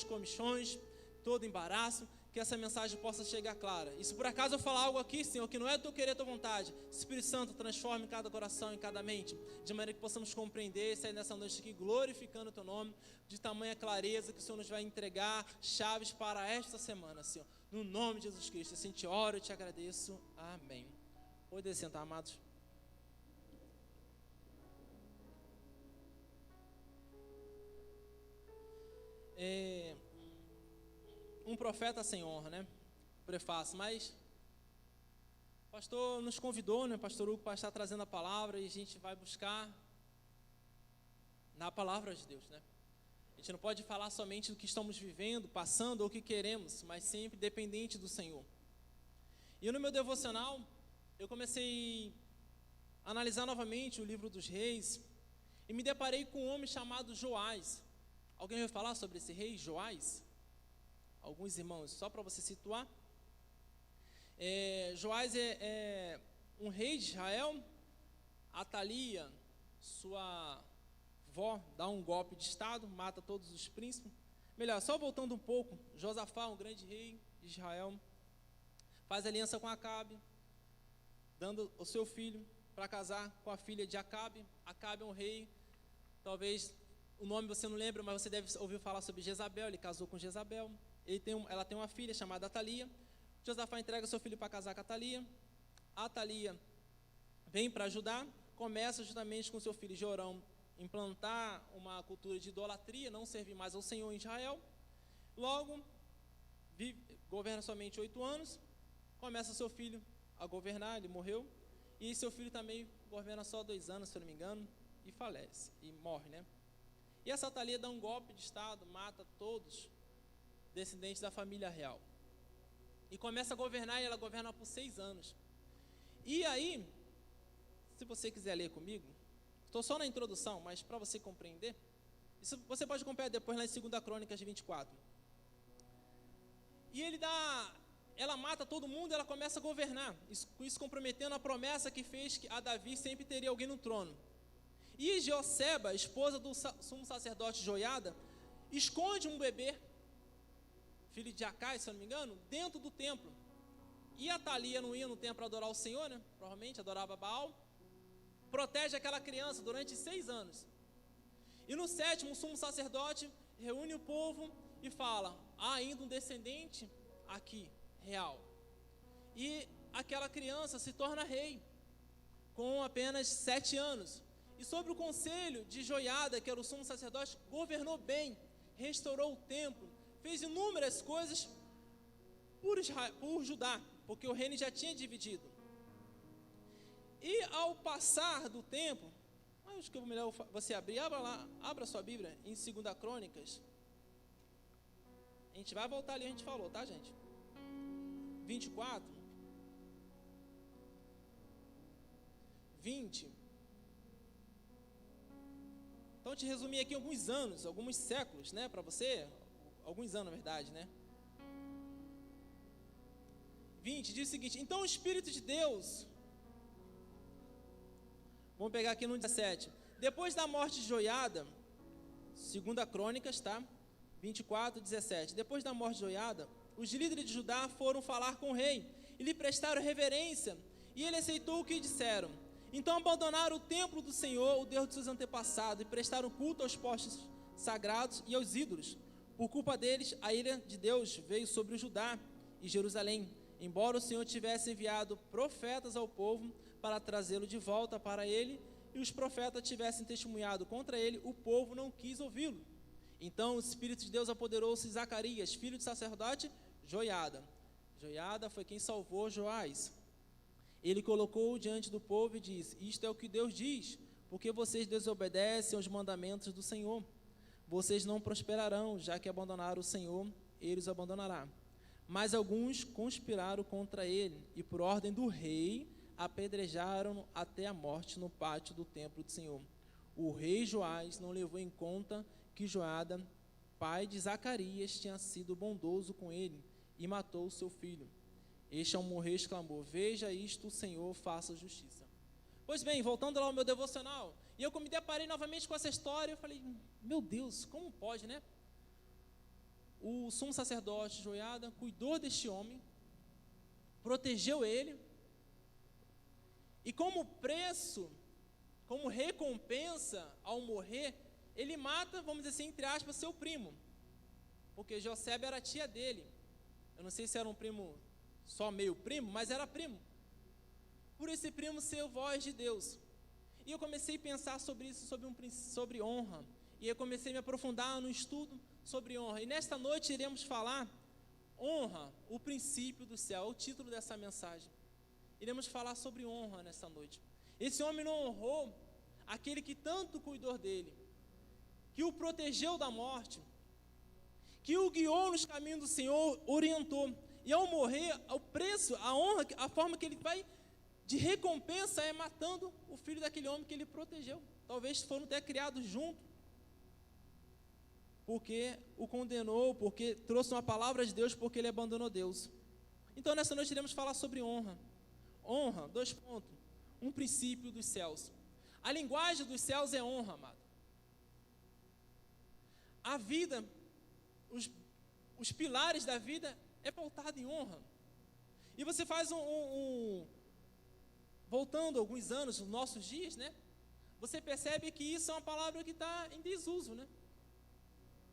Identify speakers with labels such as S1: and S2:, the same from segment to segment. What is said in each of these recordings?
S1: os comichões, todo embaraço, que essa mensagem possa chegar clara. E se por acaso eu falar algo aqui, Senhor, que não é do teu querer, tua vontade, Espírito Santo, transforme cada coração, em cada mente, de maneira que possamos compreender e sair nessa noite aqui glorificando o teu nome, de tamanha clareza que o Senhor nos vai entregar chaves para esta semana, Senhor. No nome de Jesus Cristo, assim te oro e te agradeço. Amém. Pode sentar, amados. Um profeta sem honra, né? Prefácio, mas o pastor nos convidou, né? Pastor Hugo, para estar trazendo a palavra, e a gente vai buscar na palavra de Deus, né? A gente não pode falar somente do que estamos vivendo, passando ou o que queremos, mas sempre dependente do Senhor. E no meu devocional, eu comecei a analisar novamente o livro dos reis e me deparei com um homem chamado Joás. Alguém vai falar sobre esse rei Joás? Alguns irmãos, só para você situar. Joás é um rei de Israel. Atalia, sua vó, dá um golpe de estado, mata todos os príncipes. Melhor, só voltando um pouco, Josafá, um grande rei de Israel, faz aliança com Acabe, dando o seu filho para casar com a filha de Acabe. Acabe é um rei, talvez o nome você não lembra, mas você deve ouvir falar sobre Jezabel. Ele casou com Jezabel. Ela tem uma filha chamada Atalia. Josafá entrega seu filho para casar com Atalia. Atalia vem para Judá, começa justamente com seu filho Jorão implantar uma cultura de idolatria, não servir mais ao Senhor em Israel. Logo, governa somente 8 anos, começa seu filho a governar, ele morreu, e seu filho também governa só 2 anos, se eu não me engano, e falece, e morre, né? E essa Atalia dá um golpe de estado, mata todos descendentes da família real. E começa a governar, e ela governa por 6 anos. E aí, se você quiser ler comigo, estou só na introdução, mas para você compreender, isso você pode acompanhar depois lá em 2 Crônicas 24. E ela mata todo mundo, ela começa a governar, com isso comprometendo a promessa que fez que a Davi sempre teria alguém no trono. E Jeosseba, esposa do sumo sacerdote Joiada, esconde um bebê, filho de Acai, se eu não me engano, dentro do templo. E a Atalia não ia no templo para adorar o Senhor, né? Provavelmente adorava Baal. Protege aquela criança durante 6 anos. E no 7º, o sumo sacerdote reúne o povo e fala: há ainda um descendente aqui, real. E aquela criança se torna rei, com apenas 7 anos. E sobre o conselho de Joiada, que era o sumo sacerdote, governou bem, restaurou o templo, fez inúmeras coisas por Judá, porque o reino já tinha dividido. E ao passar do tempo, acho que é melhor você abrir, abra sua Bíblia em 2 Crônicas. A gente vai voltar ali, a gente falou, tá, gente? 24, 20. Então, te resumir aqui alguns anos, alguns séculos, né, para você, alguns anos, na verdade, né? 20 diz o seguinte: então o Espírito de Deus, vamos pegar aqui no 17, depois da morte de Joiada, 2 Crônicas, tá? 24, 17, depois da morte de Joiada, os líderes de Judá foram falar com o rei, e lhe prestaram reverência, e ele aceitou o que disseram. Então abandonaram o templo do Senhor, o Deus de seus antepassados, e prestaram culto aos postes sagrados e aos ídolos. Por culpa deles, a ira de Deus veio sobre o Judá e Jerusalém, embora o Senhor tivesse enviado profetas ao povo para trazê-lo de volta para ele, e os profetas tivessem testemunhado contra ele, o povo não quis ouvi-lo. Então o Espírito de Deus apoderou-se de Zacarias, filho de sacerdote Joiada. Joiada foi quem salvou Joás. Ele colocou-o diante do povo e disse: isto é o que Deus diz, porque vocês desobedecem aos mandamentos do Senhor. Vocês não prosperarão, já que abandonaram o Senhor, ele os abandonará. Mas alguns conspiraram contra ele, e por ordem do rei, apedrejaram-no até a morte no pátio do templo do Senhor. O rei Joás não levou em conta que Joiada, pai de Zacarias, tinha sido bondoso com ele, e matou o seu filho. Este, ao morrer, exclamou: veja isto, o Senhor faça justiça. Pois bem, voltando lá ao meu devocional, e eu me deparei novamente com essa história, eu falei: meu Deus, como pode, né? o sumo sacerdote Joiada cuidou deste homem, protegeu ele, e como preço, como recompensa ao morrer, ele mata, vamos dizer assim, entre aspas, seu primo, porque Josebe era tia dele. Eu não sei se era um primo, só meio primo, mas era primo. Por esse primo ser voz de Deus. E eu comecei a pensar sobre isso, sobre honra. E eu comecei a me aprofundar no estudo sobre honra. E nesta noite iremos falar honra, o princípio do céu, é o título dessa mensagem. Iremos falar sobre honra nesta noite. Esse homem não honrou aquele que tanto cuidou dele, que o protegeu da morte, que o guiou nos caminhos do Senhor, orientou. E ao morrer, o preço, a honra, a forma que ele vai de recompensa é matando o filho daquele homem que ele protegeu. Talvez foram até criados juntos, porque o condenou, porque trouxe uma palavra de Deus, porque ele abandonou Deus. Então nessa noite iremos falar sobre honra. Honra, 2 pontos, um princípio dos céus. A linguagem dos céus é honra, amado. A vida, os pilares da vida é pautado em honra. E você faz voltando alguns anos, nos nossos dias, né? Você percebe que isso é uma palavra que está em desuso, né?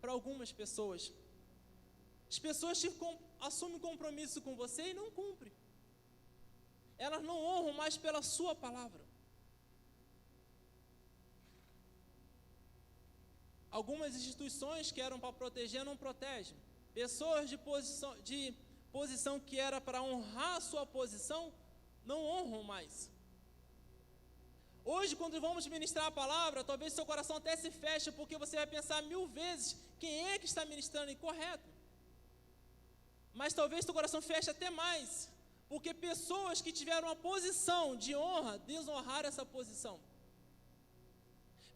S1: Para algumas pessoas. As pessoas assumem compromisso com você e não cumprem. Elas não honram mais pela sua palavra. Algumas instituições que eram para proteger não protegem. Pessoas de posição que era para honrar a sua posição, não honram mais. Hoje, quando vamos ministrar a palavra, talvez seu coração até se feche, porque você vai pensar 1000 vezes quem é que está ministrando incorreto. Mas talvez seu coração feche até mais, porque pessoas que tiveram uma posição de honra, desonraram essa posição.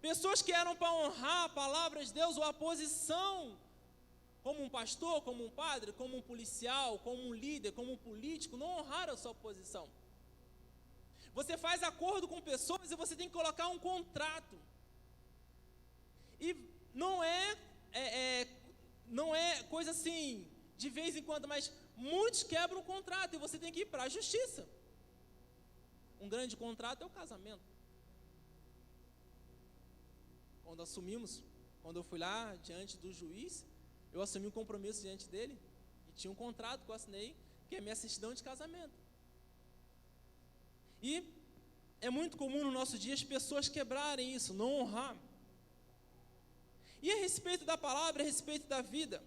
S1: Pessoas que eram para honrar a palavra de Deus, ou a posição, como um pastor, como um padre, como um policial, como um líder, como um político, não honraram a sua posição. Você faz acordo com pessoas e você tem que colocar um contrato. E não é coisa assim, de vez em quando, mas muitos quebram o contrato e você tem que ir para a justiça. Um grande contrato é o casamento. Quando eu fui lá diante do juiz, eu assumi um compromisso diante dele e tinha um contrato que eu assinei, que é a minha certidão de casamento. E é muito comum no nosso dia as pessoas quebrarem isso, não honrar. E a respeito da palavra, a respeito da vida,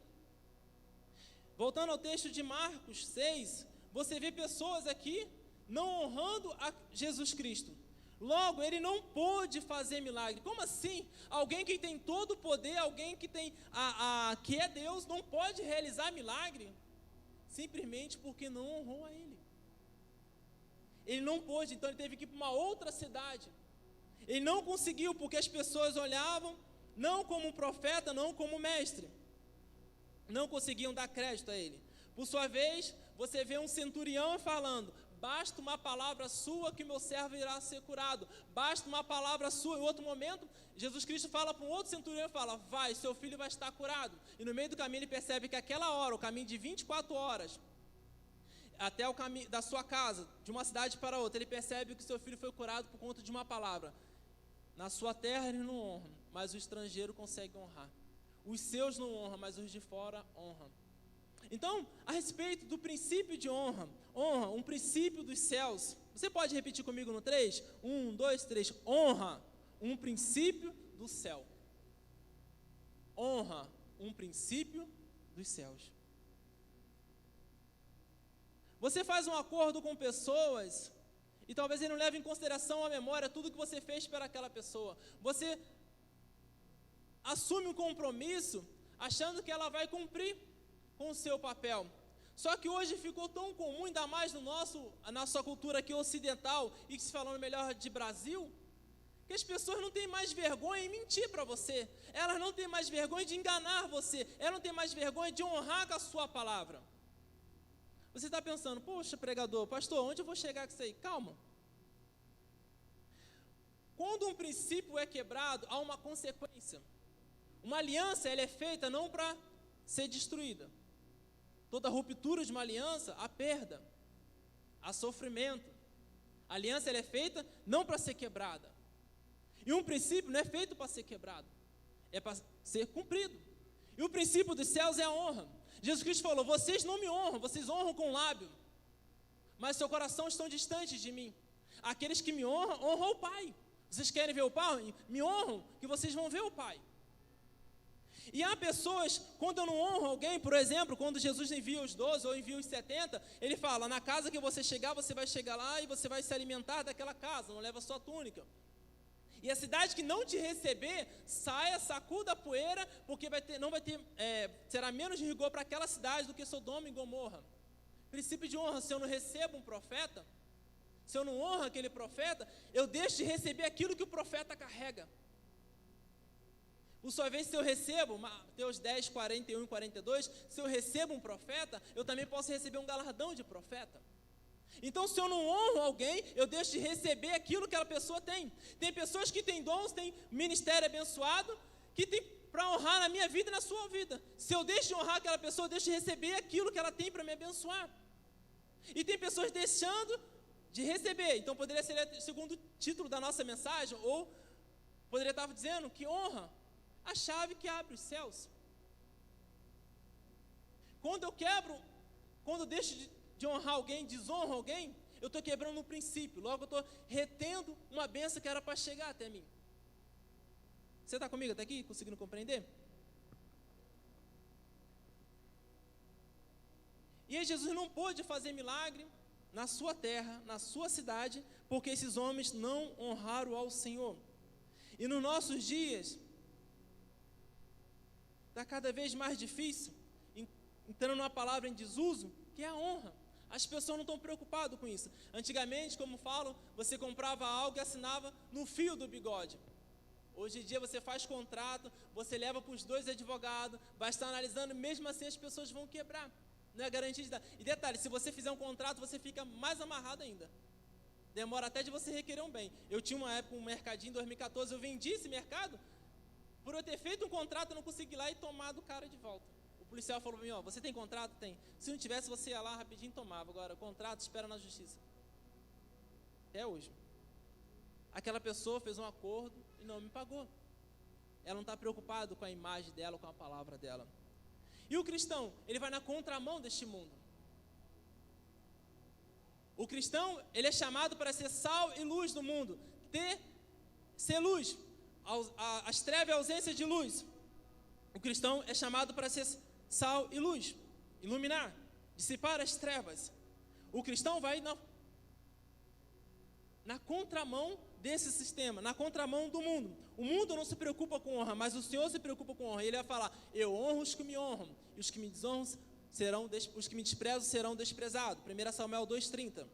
S1: voltando ao texto de Marcos 6, você vê pessoas aqui não honrando a Jesus Cristo. Logo, ele não pôde fazer milagre. Como assim? Alguém que tem todo o poder, alguém que tem que é Deus, não pode realizar milagre? Simplesmente porque não honrou a ele. Ele não pôde, então ele teve que ir para uma outra cidade. Ele não conseguiu, porque as pessoas olhavam, não como um profeta, não como mestre. Não conseguiam dar crédito a ele. Por sua vez, você vê um centurião falando: basta uma palavra sua que meu servo irá ser curado. Basta uma palavra sua. Em outro momento, Jesus Cristo fala para um outro centurião e fala: vai, seu filho vai estar curado. E no meio do caminho ele percebe que aquela hora, o caminho de 24 horas, até o caminho da sua casa, de uma cidade para outra, ele percebe que seu filho foi curado por conta de uma palavra. Na sua terra eles não honram, mas o estrangeiro consegue honrar. Os seus não honram, mas os de fora honram. Então, a respeito do princípio de honra, um princípio dos céus. Você pode repetir comigo no 3? 1, 2, 3. Honra, um princípio do céu. Honra, um princípio dos céus. Você faz um acordo com pessoas e talvez ele não leve em consideração a memória, tudo que você fez para aquela pessoa. Você assume um compromisso achando que ela vai cumprir com o seu papel. Só que hoje ficou tão comum, ainda mais na nossa cultura aqui ocidental, e que se falando melhor de Brasil, que as pessoas não têm mais vergonha em mentir para você. Elas não têm mais vergonha de enganar você. Elas não têm mais vergonha de honrar com a sua palavra. Você está pensando: poxa, pregador, pastor, onde eu vou chegar com isso aí? Calma. Quando um princípio é quebrado, há uma consequência. Uma aliança, ela é feita não para ser destruída. Toda ruptura de uma aliança, há perda, há sofrimento. A aliança ela é feita não para ser quebrada. E um princípio não é feito para ser quebrado, é para ser cumprido. E o princípio dos céus é a honra. Jesus Cristo falou: vocês não me honram, vocês honram com o lábio, mas seu coração estão distantes de mim. Aqueles que me honram, honram o Pai. Vocês querem ver o Pai? Me honram, que vocês vão ver o Pai. E há pessoas, quando eu não honro alguém, por exemplo, quando Jesus envia os 12 ou envia os 70, ele fala: na casa que você chegar, você vai chegar lá e você vai se alimentar daquela casa, não leva sua túnica. E a cidade que não te receber, saia, sacuda a poeira, porque será menos de rigor para aquela cidade do que Sodoma e Gomorra. Princípio de honra: se eu não recebo um profeta, se eu não honro aquele profeta, eu deixo de receber aquilo que o profeta carrega. Por sua vez, se eu recebo, Mateus 10, 41 e 42, se eu recebo um profeta, eu também posso receber um galardão de profeta. Então, se eu não honro alguém, eu deixo de receber aquilo que aquela pessoa tem. Tem pessoas que têm dons, têm ministério abençoado, que tem para honrar na minha vida e na sua vida. Se eu deixo de honrar aquela pessoa, eu deixo de receber aquilo que ela tem para me abençoar. E tem pessoas deixando de receber. Então, poderia ser o segundo título da nossa mensagem, ou poderia estar dizendo que honra a chave que abre os céus. Quando eu deixo de honrar alguém, desonro alguém, eu estou quebrando um princípio, logo eu estou retendo uma bênção que era para chegar até mim. Você está comigo até aqui, conseguindo compreender? E aí Jesus não pôde fazer milagre na sua terra, na sua cidade, porque esses homens não honraram ao Senhor. E nos nossos dias, está cada vez mais difícil, entrando numa palavra em desuso, que é a honra. As pessoas não estão preocupadas com isso. Antigamente, como falam, você comprava algo e assinava no fio do bigode. Hoje em dia você faz contrato, você leva para os 2 advogados, vai estar analisando, mesmo assim as pessoas vão quebrar. Não é garantia de dar. E detalhe, se você fizer um contrato, você fica mais amarrado ainda. Demora até de você requerer um bem. Eu tinha uma época, um mercadinho em 2014, eu vendi esse mercado. Por eu ter feito um contrato, eu não consegui ir lá e tomar do cara de volta. O policial falou para mim: ó, você tem contrato? Tem. Se não tivesse, você ia lá rapidinho e tomava. Agora, contrato, espera na justiça. Até hoje. Aquela pessoa fez um acordo e não me pagou. Ela não está preocupada com a imagem dela, com a palavra dela. E o cristão, ele vai na contramão deste mundo. O cristão, ele é chamado para ser sal e luz do mundo. Ser luz. As trevas é a ausência de luz. O cristão é chamado para ser sal e luz, iluminar, dissipar as trevas. O cristão vai na contramão desse sistema, na contramão do mundo. O mundo não se preocupa com honra, mas o Senhor se preocupa com honra. Ele vai falar: eu honro os que me honram, e os que me desonram os que me desprezam serão desprezados. 1 Samuel 2,30.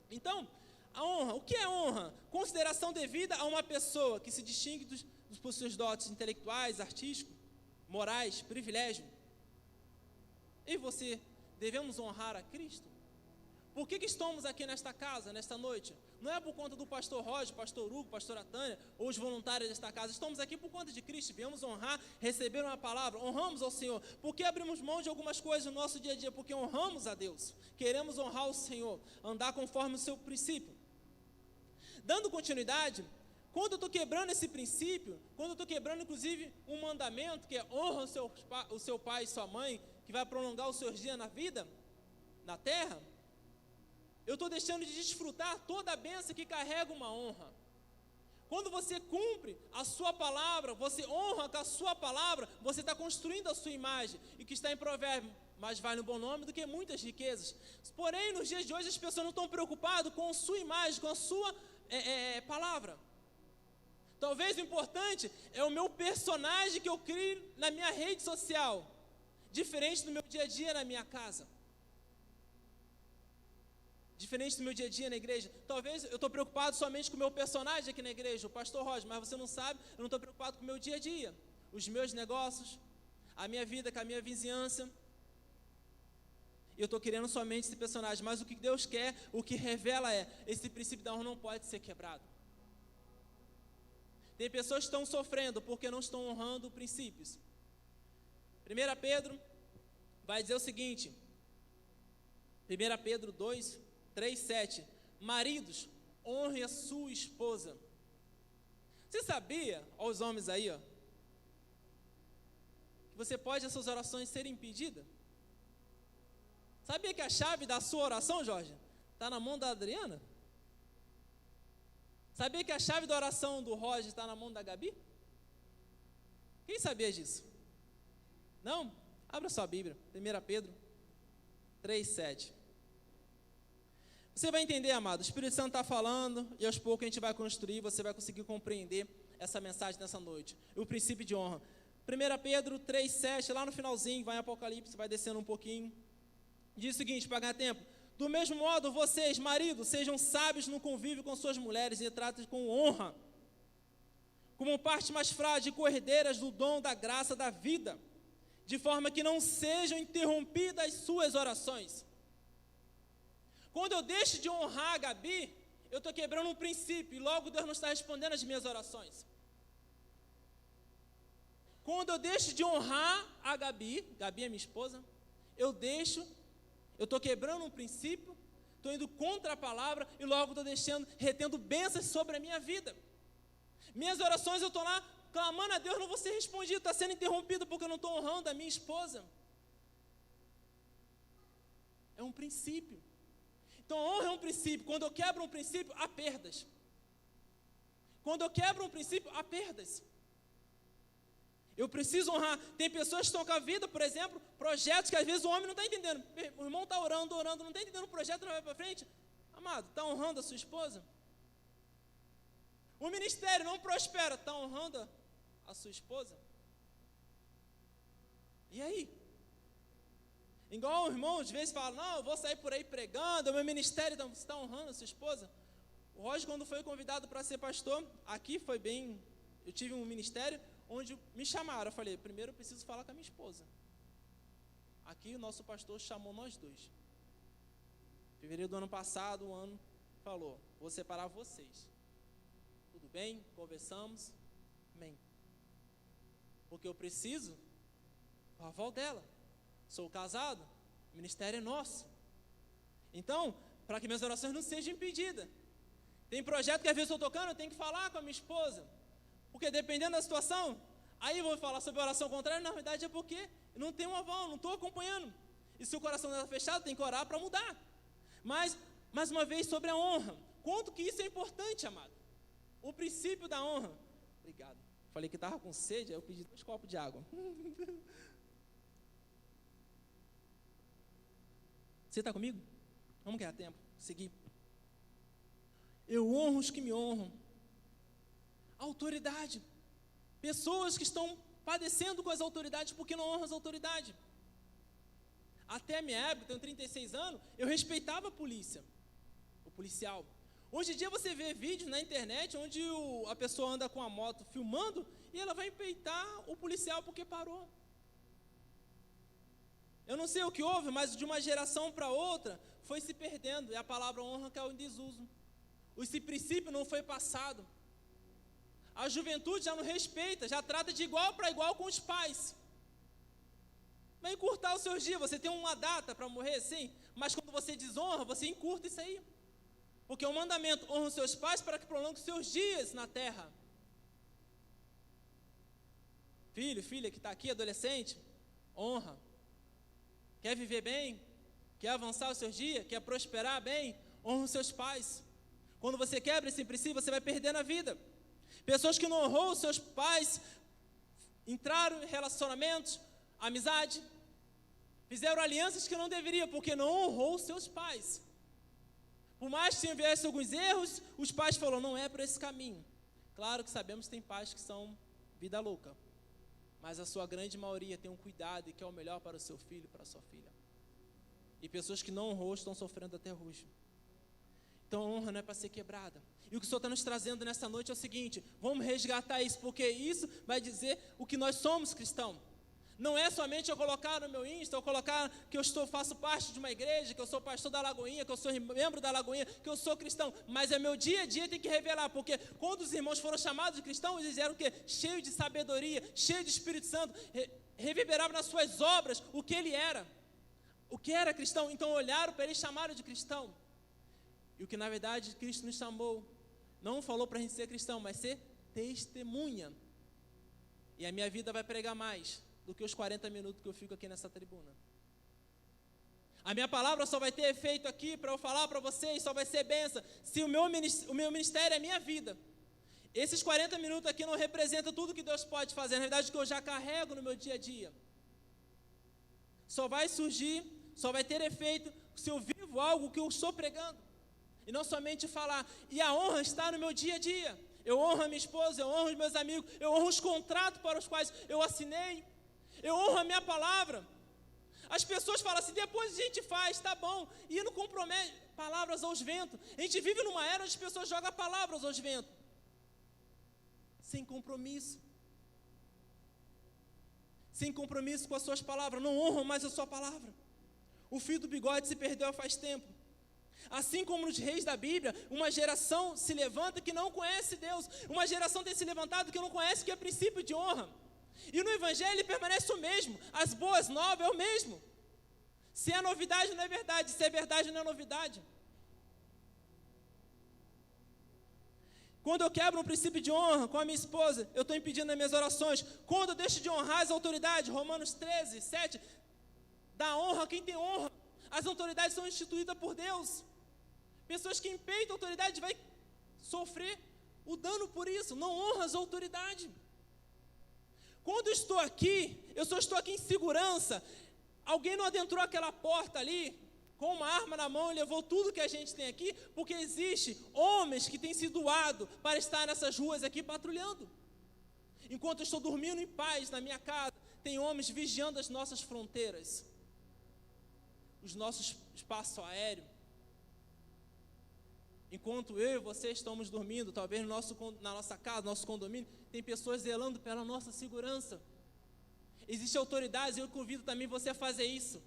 S1: Então, a honra, o que é honra? Consideração devida a uma pessoa que se distingue por seus dotes intelectuais, artísticos, morais, privilégio. Eu e você devemos honrar a Cristo? Por que estamos aqui nesta casa, nesta noite? Não é por conta do pastor Roger, pastor Hugo, pastora Tânia, ou os voluntários desta casa. Estamos aqui por conta de Cristo. Viemos honrar, receber uma palavra, honramos ao Senhor. Por que abrimos mão de algumas coisas no nosso dia a dia? Porque honramos a Deus. Queremos honrar o Senhor, andar conforme o seu princípio. Dando continuidade, quando eu estou quebrando esse princípio, quando eu estou quebrando inclusive um mandamento, que é honra o seu pai e sua mãe, que vai prolongar os seus dias na vida, na terra, eu estou deixando de desfrutar toda a bênção que carrega uma honra. Quando você cumpre a sua palavra, você honra com a sua palavra, você está construindo a sua imagem, e que está em Provérbio: mais vale um bom nome do que muitas riquezas. Porém, nos dias de hoje, as pessoas não estão preocupadas com a sua imagem, com a sua palavra. Talvez o importante é o meu personagem que eu crio na minha rede social, diferente do meu dia a dia na minha casa, diferente do meu dia a dia na igreja. Talvez eu estou preocupado somente com o meu personagem aqui na igreja, o pastor Roger, mas você não sabe, eu não estou preocupado com o meu dia a dia, os meus negócios, a minha vida com a minha vizinhança. Eu estou querendo somente esse personagem, mas o que Deus quer, o que revela esse princípio da honra não pode ser quebrado. Tem pessoas que estão sofrendo porque não estão honrando princípios. 1 Pedro vai dizer o seguinte, 1 Pedro 2, 3, 7, maridos, honre a sua esposa. Você sabia, ó, os homens aí, ó, que você pode as suas orações serem impedidas? Sabia que a chave da sua oração, Jorge, está na mão da Adriana? Sabia que a chave da oração do Roger está na mão da Gabi? Quem sabia disso? Não? Abra sua Bíblia, 1 Pedro 3, 7. Você vai entender, amado, o Espírito Santo está falando e aos poucos a gente vai construir, você vai conseguir compreender essa mensagem nessa noite. O princípio de honra. 1 Pedro 3, 7, lá no finalzinho, vai em Apocalipse, vai descendo um pouquinho. Diz o seguinte, para ganhar tempo. Do mesmo modo, vocês, maridos, sejam sábios no convívio com suas mulheres e tratem com honra, como parte mais frágil e co-herdeiras do dom da graça da vida, de forma que não sejam interrompidas as suas orações. Quando eu deixo de honrar a Gabi, eu estou quebrando um princípio e logo Deus não está respondendo as minhas orações. Quando eu deixo de honrar a Gabi é minha esposa, eu estou quebrando um princípio, estou indo contra a palavra e logo estou retendo bênçãos sobre a minha vida. Minhas orações eu estou lá clamando a Deus, não vou ser respondido, está sendo interrompido porque eu não estou honrando a minha esposa. É um princípio. Então a honra é um princípio. Quando eu quebro um princípio, há perdas. Quando eu quebro um princípio, há perdas. Eu preciso honrar. Tem pessoas que estão com a vida, por exemplo, projetos que às vezes o homem não está entendendo. O irmão está orando, não está entendendo o projeto, não vai para frente. Amado, está honrando a sua esposa? O ministério não prospera, está honrando a sua esposa? E aí? Igual o irmão às vezes fala, não, eu vou sair por aí pregando, o meu ministério, então, você está honrando a sua esposa? O Roger, quando foi convidado para ser pastor, aqui foi bem, eu tive um ministério onde me chamaram, eu falei, primeiro eu preciso falar com a minha esposa. Aqui o nosso pastor chamou nós dois. Em fevereiro do ano passado, o ano falou, vou separar vocês. Tudo bem? Conversamos. Amém. Porque eu preciso do aval dela. Sou casado, o ministério é nosso. Então, para que minhas orações não sejam impedidas. Tem projeto que às vezes eu estou tocando, eu tenho que falar com a minha esposa. Porque dependendo da situação, aí eu vou falar sobre oração contrária, na verdade é porque eu não tenho um aval, não estou acompanhando. E se o coração está fechado, tem que orar para mudar. Mas, mais uma vez, sobre a honra. Quanto que isso é importante, amado? O princípio da honra. Obrigado. Falei que estava com sede, aí eu pedi 2 copos de água. Você está comigo? Vamos ganhar tempo. Seguir. Eu honro os que me honram. Autoridade. Pessoas que estão padecendo com as autoridades porque não honram as autoridades. Até a minha época, eu tenho 36 anos, eu respeitava a polícia, o policial. Hoje em dia você vê vídeos na internet onde a pessoa anda com a moto filmando e ela vai empeitar o policial porque parou. Eu não sei o que houve, mas de uma geração para outra foi se perdendo. E a palavra honra caiu em desuso. Esse princípio não foi passado. A juventude já não respeita, já trata de igual para igual com os pais. Vai encurtar os seus dias. Você tem uma data para morrer, sim, mas quando você desonra, você encurta isso aí. Porque o mandamento, honra os seus pais para que prolongue os seus dias na terra. Filho, filha que está aqui, adolescente, honra. Quer viver bem? Quer avançar os seus dias? Quer prosperar bem? Honra os seus pais. Quando você quebra esse princípio, você vai perder na vida. Pessoas que não honrou os seus pais, entraram em relacionamentos, amizade, fizeram alianças que não deveriam, porque não honrou os seus pais. Por mais que tivesse alguns erros, os pais falaram, não é por esse caminho. Claro que sabemos que tem pais que são vida louca, mas a sua grande maioria tem um cuidado e quer o melhor para o seu filho e para a sua filha. E pessoas que não honrou estão sofrendo até hoje. Então a honra não é para ser quebrada. E o que o Senhor está nos trazendo nessa noite é o seguinte, vamos resgatar isso, porque isso vai dizer o que nós somos cristãos. Não é somente eu colocar no meu Insta, eu colocar que faço parte de uma igreja, que eu sou pastor da Lagoinha, que eu sou membro da Lagoinha, que eu sou cristão. Mas é meu dia a dia tem que revelar, porque quando os irmãos foram chamados de cristãos, eles eram o quê? Cheios de sabedoria, cheios de Espírito Santo, reverberava nas suas obras o que ele era, o que era cristão. Então olharam para ele e chamaram de cristão. E o que na verdade Cristo nos chamou, não falou para a gente ser cristão, mas ser testemunha. E a minha vida vai pregar mais do que os 40 minutos que eu fico aqui nessa tribuna. A minha palavra só vai ter efeito aqui para eu falar para vocês, só vai ser bênção, se o meu ministério é a minha vida. Esses 40 minutos aqui não representam tudo que Deus pode fazer, na verdade, que eu já carrego no meu dia a dia. Só vai surgir, só vai ter efeito se eu vivo algo que eu estou pregando. E não somente falar. E a honra está no meu dia a dia. Eu honro a minha esposa, eu honro os meus amigos, eu honro os contratos para os quais eu assinei. Eu honro a minha palavra. As pessoas falam assim, depois a gente faz, tá bom. E não compromete palavras aos ventos. A gente vive numa era onde as pessoas jogam palavras aos ventos. Sem compromisso. Sem compromisso com as suas palavras. Não honram mais a sua palavra. O fio do bigode se perdeu faz tempo. Assim como nos reis da Bíblia, uma geração se levanta que não conhece Deus. Uma geração tem se levantado que não conhece o que é princípio de honra. E no Evangelho ele permanece o mesmo. As boas novas é o mesmo. Se é novidade, não é verdade. Se é verdade, não é novidade. Quando eu quebro um princípio de honra com a minha esposa, eu estou impedindo nas minhas orações. Quando eu deixo de honrar as autoridades, Romanos 13, 7, dá honra a quem tem honra. As autoridades são instituídas por Deus. Pessoas que impeitam a autoridade vão sofrer o dano por isso. Não honra as autoridades. Quando eu estou aqui, eu só estou aqui em segurança. Alguém não adentrou aquela porta ali, com uma arma na mão e levou tudo que a gente tem aqui, porque existe homens que têm se doado para estar nessas ruas aqui patrulhando. Enquanto eu estou dormindo em paz na minha casa, tem homens vigiando as nossas fronteiras, os nossos espaços aéreos. Enquanto eu e você estamos dormindo, talvez na nossa casa, no nosso condomínio, tem pessoas zelando pela nossa segurança. Existem autoridades, e eu convido também você a fazer isso.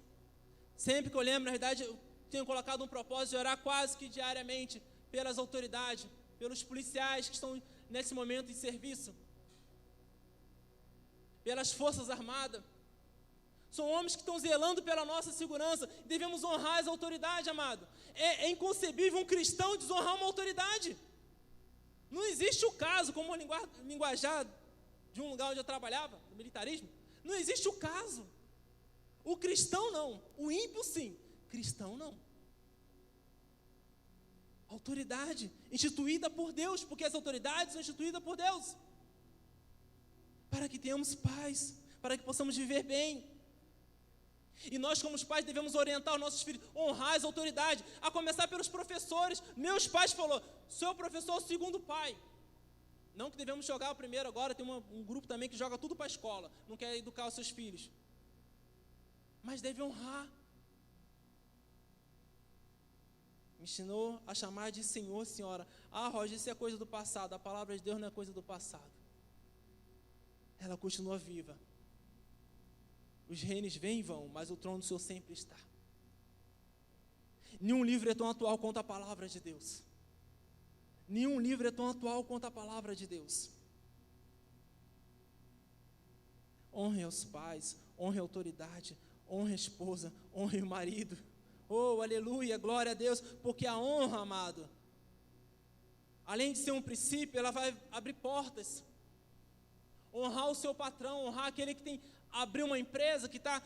S1: Sempre que eu lembro, na verdade, eu tenho colocado um propósito de orar quase que diariamente pelas autoridades, pelos policiais que estão nesse momento em serviço, pelas forças armadas. São homens que estão zelando pela nossa segurança. Devemos honrar as autoridades, amado. É inconcebível um cristão desonrar uma autoridade. Não existe o caso, como linguajar de um lugar onde eu trabalhava, no militarismo. Não existe o caso. O cristão não. O ímpio sim. Cristão não. Autoridade instituída por Deus, porque as autoridades são instituídas por Deus. Para que tenhamos paz, para que possamos viver bem. E nós, como os pais, devemos orientar os nossos filhos, honrar as autoridades, a começar pelos professores. Meus pais falaram, seu professor é o segundo pai. Não que devemos jogar o primeiro agora, tem um grupo também que joga tudo para a escola, não quer educar os seus filhos. Mas deve honrar. Me ensinou a chamar de Senhor, Senhora. Ah, Roger, isso é coisa do passado. A palavra de Deus não é coisa do passado. Ela continua viva. Os reinos vêm e vão, mas o trono do Senhor sempre está. Nenhum livro é tão atual quanto a palavra de Deus. Nenhum livro é tão atual quanto a palavra de Deus. Honre os pais, honre a autoridade, honre a esposa, honre o marido. Oh, aleluia, glória a Deus, porque a honra, amado, além de ser um princípio, ela vai abrir portas. Honrar o seu patrão, honrar aquele que tem abrir uma empresa, que está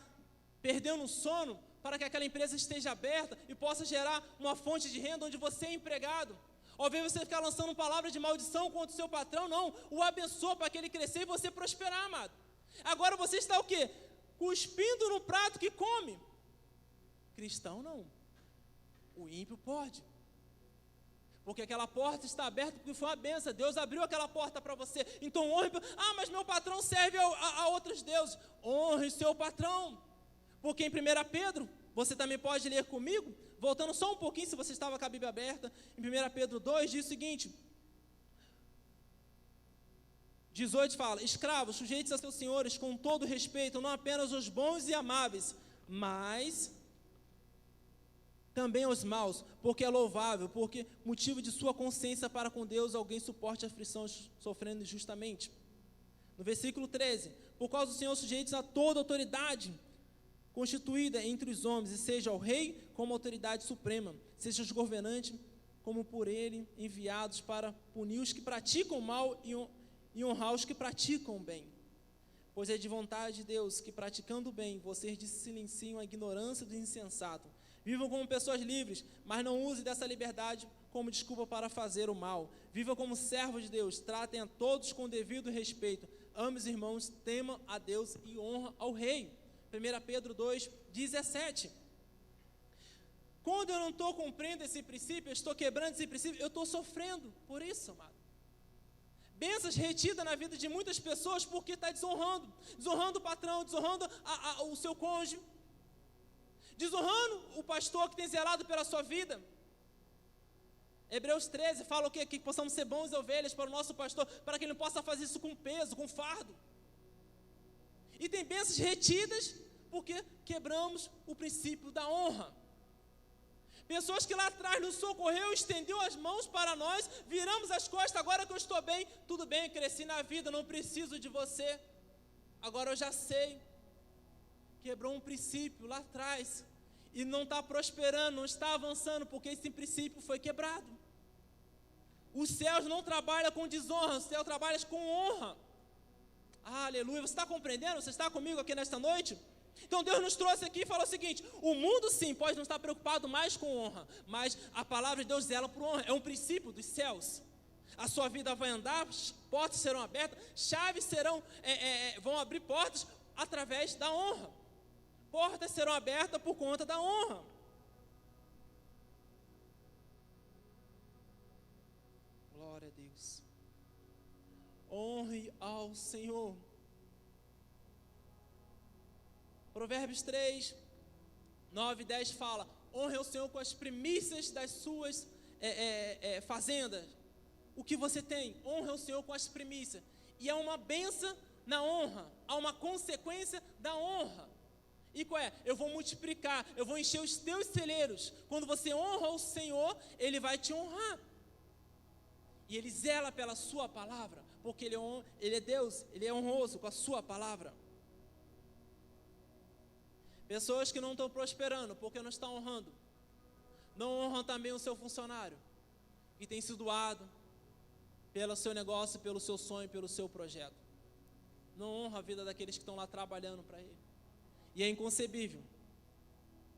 S1: perdendo o sono, para que aquela empresa esteja aberta e possa gerar uma fonte de renda onde você é empregado. Ao invés de você ficar lançando palavras de maldição contra o seu patrão, não, o abençoa para que ele crescer e você prosperar, amado. Agora você está o quê? Cuspindo no prato que come. Cristão não. O ímpio pode. Porque aquela porta está aberta porque foi uma benção. Deus abriu aquela porta para você. Então honre. Ah, mas meu patrão serve a outros deuses. Honre seu patrão. Porque em 1 Pedro, você também pode ler comigo, voltando só um pouquinho, se você estava com a Bíblia aberta, em 1 Pedro 2, diz o seguinte: 18 fala, escravos, sujeitos a seus senhores com todo respeito, não apenas os bons e amáveis, mas também aos maus, porque é louvável, porque motivo de sua consciência para com Deus, alguém suporte aflições sofrendo injustamente. No versículo 13, Por causa do Senhor, sujeitos a toda autoridade constituída entre os homens, e seja o rei como autoridade suprema, seja os governantes como por ele enviados para punir os que praticam o mal e honrar os que praticam o bem. Pois é de vontade de Deus que, praticando o bem, vocês silenciam a ignorância do insensato. Vivam como pessoas livres, mas não usem dessa liberdade como desculpa para fazer o mal. Vivam como servos de Deus, tratem a todos com devido respeito. Amem os irmãos, temam a Deus e honra ao rei. 1 Pedro 2:17. Quando eu não estou cumprindo esse princípio, eu estou quebrando esse princípio, eu estou sofrendo por isso, amado. Bênçãos retidas na vida de muitas pessoas porque está desonrando o patrão, desonrando o seu cônjuge, desonrando o pastor que tem zelado pela sua vida. Hebreus 13 fala o quê? Que possamos ser bons ovelhas para o nosso pastor, para que ele não possa fazer isso com peso, com fardo. E tem bênçãos retidas porque quebramos o princípio da honra. Pessoas que lá atrás nos socorreu, estendeu as mãos para nós, viramos as costas, agora que eu estou bem, tudo bem, cresci na vida, não preciso de você, agora eu já sei. Quebrou um princípio lá atrás, e não está prosperando, não está avançando, porque esse princípio foi quebrado. Os céus não trabalham com desonra, os céus trabalham com honra. Aleluia, você está compreendendo? Você está comigo aqui nesta noite? Então Deus nos trouxe aqui e falou o seguinte: o mundo sim pode não estar preocupado mais com honra, mas a palavra de Deus zela por honra, é um princípio dos céus. A sua vida vai andar, portas serão abertas, chaves vão abrir portas através da honra. Portas serão abertas por conta da honra. Glória a Deus. Honre ao Senhor. Provérbios 3, 9 e 10 fala: honre ao Senhor com as primícias das suas fazendas. O que você tem, honre ao Senhor com as primícias. E há uma bênção na honra, há uma consequência da honra. E qual é? Eu vou multiplicar, eu vou encher os teus celeiros. Quando você honra o Senhor, Ele vai te honrar. E Ele zela pela sua palavra, porque Ele é Deus, Ele é honroso com a sua palavra. Pessoas que não estão prosperando porque não estão honrando, não honram também o seu funcionário, que tem sido doado pelo seu negócio, pelo seu sonho, pelo seu projeto. Não honra a vida daqueles que estão lá trabalhando para ele. E é inconcebível.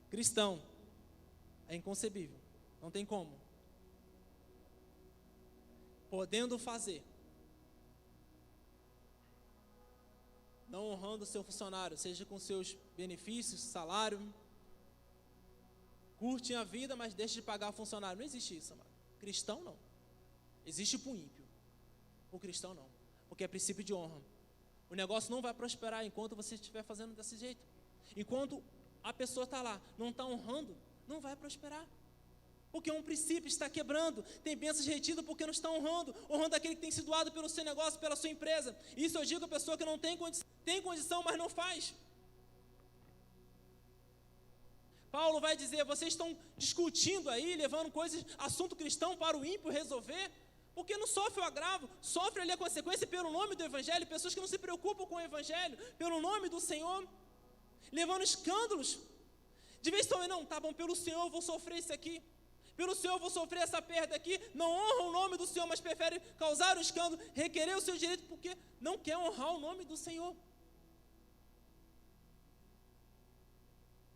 S1: Cristão, é inconcebível. Não tem como. Podendo fazer, não honrando o seu funcionário, seja com seus benefícios, salário, curte a vida, mas deixa de pagar o funcionário. Não existe isso, amado. Cristão não. Existe para o ímpio. O cristão não, porque é princípio de honra. O negócio não vai prosperar enquanto você estiver fazendo desse jeito. Enquanto a pessoa está lá, não está honrando, não vai prosperar. Porque um princípio está quebrando. Tem bênçãos retidas porque não está honrando aquele que tem sido doado pelo seu negócio, pela sua empresa. Isso eu digo a pessoa que não tem condição, mas não faz. Paulo vai dizer: vocês estão discutindo aí, levando assunto cristão para o ímpio resolver, porque não sofre o agravo, sofre ali a consequência pelo nome do Evangelho. Pessoas que não se preocupam com o Evangelho, pelo nome do Senhor, levando escândalos. De vez em quando, não, tá bom, pelo Senhor eu vou sofrer isso aqui, pelo Senhor eu vou sofrer essa perda aqui. Não honram o nome do Senhor, mas preferem causar um escândalo, requerer o seu direito, porque não quer honrar o nome do Senhor.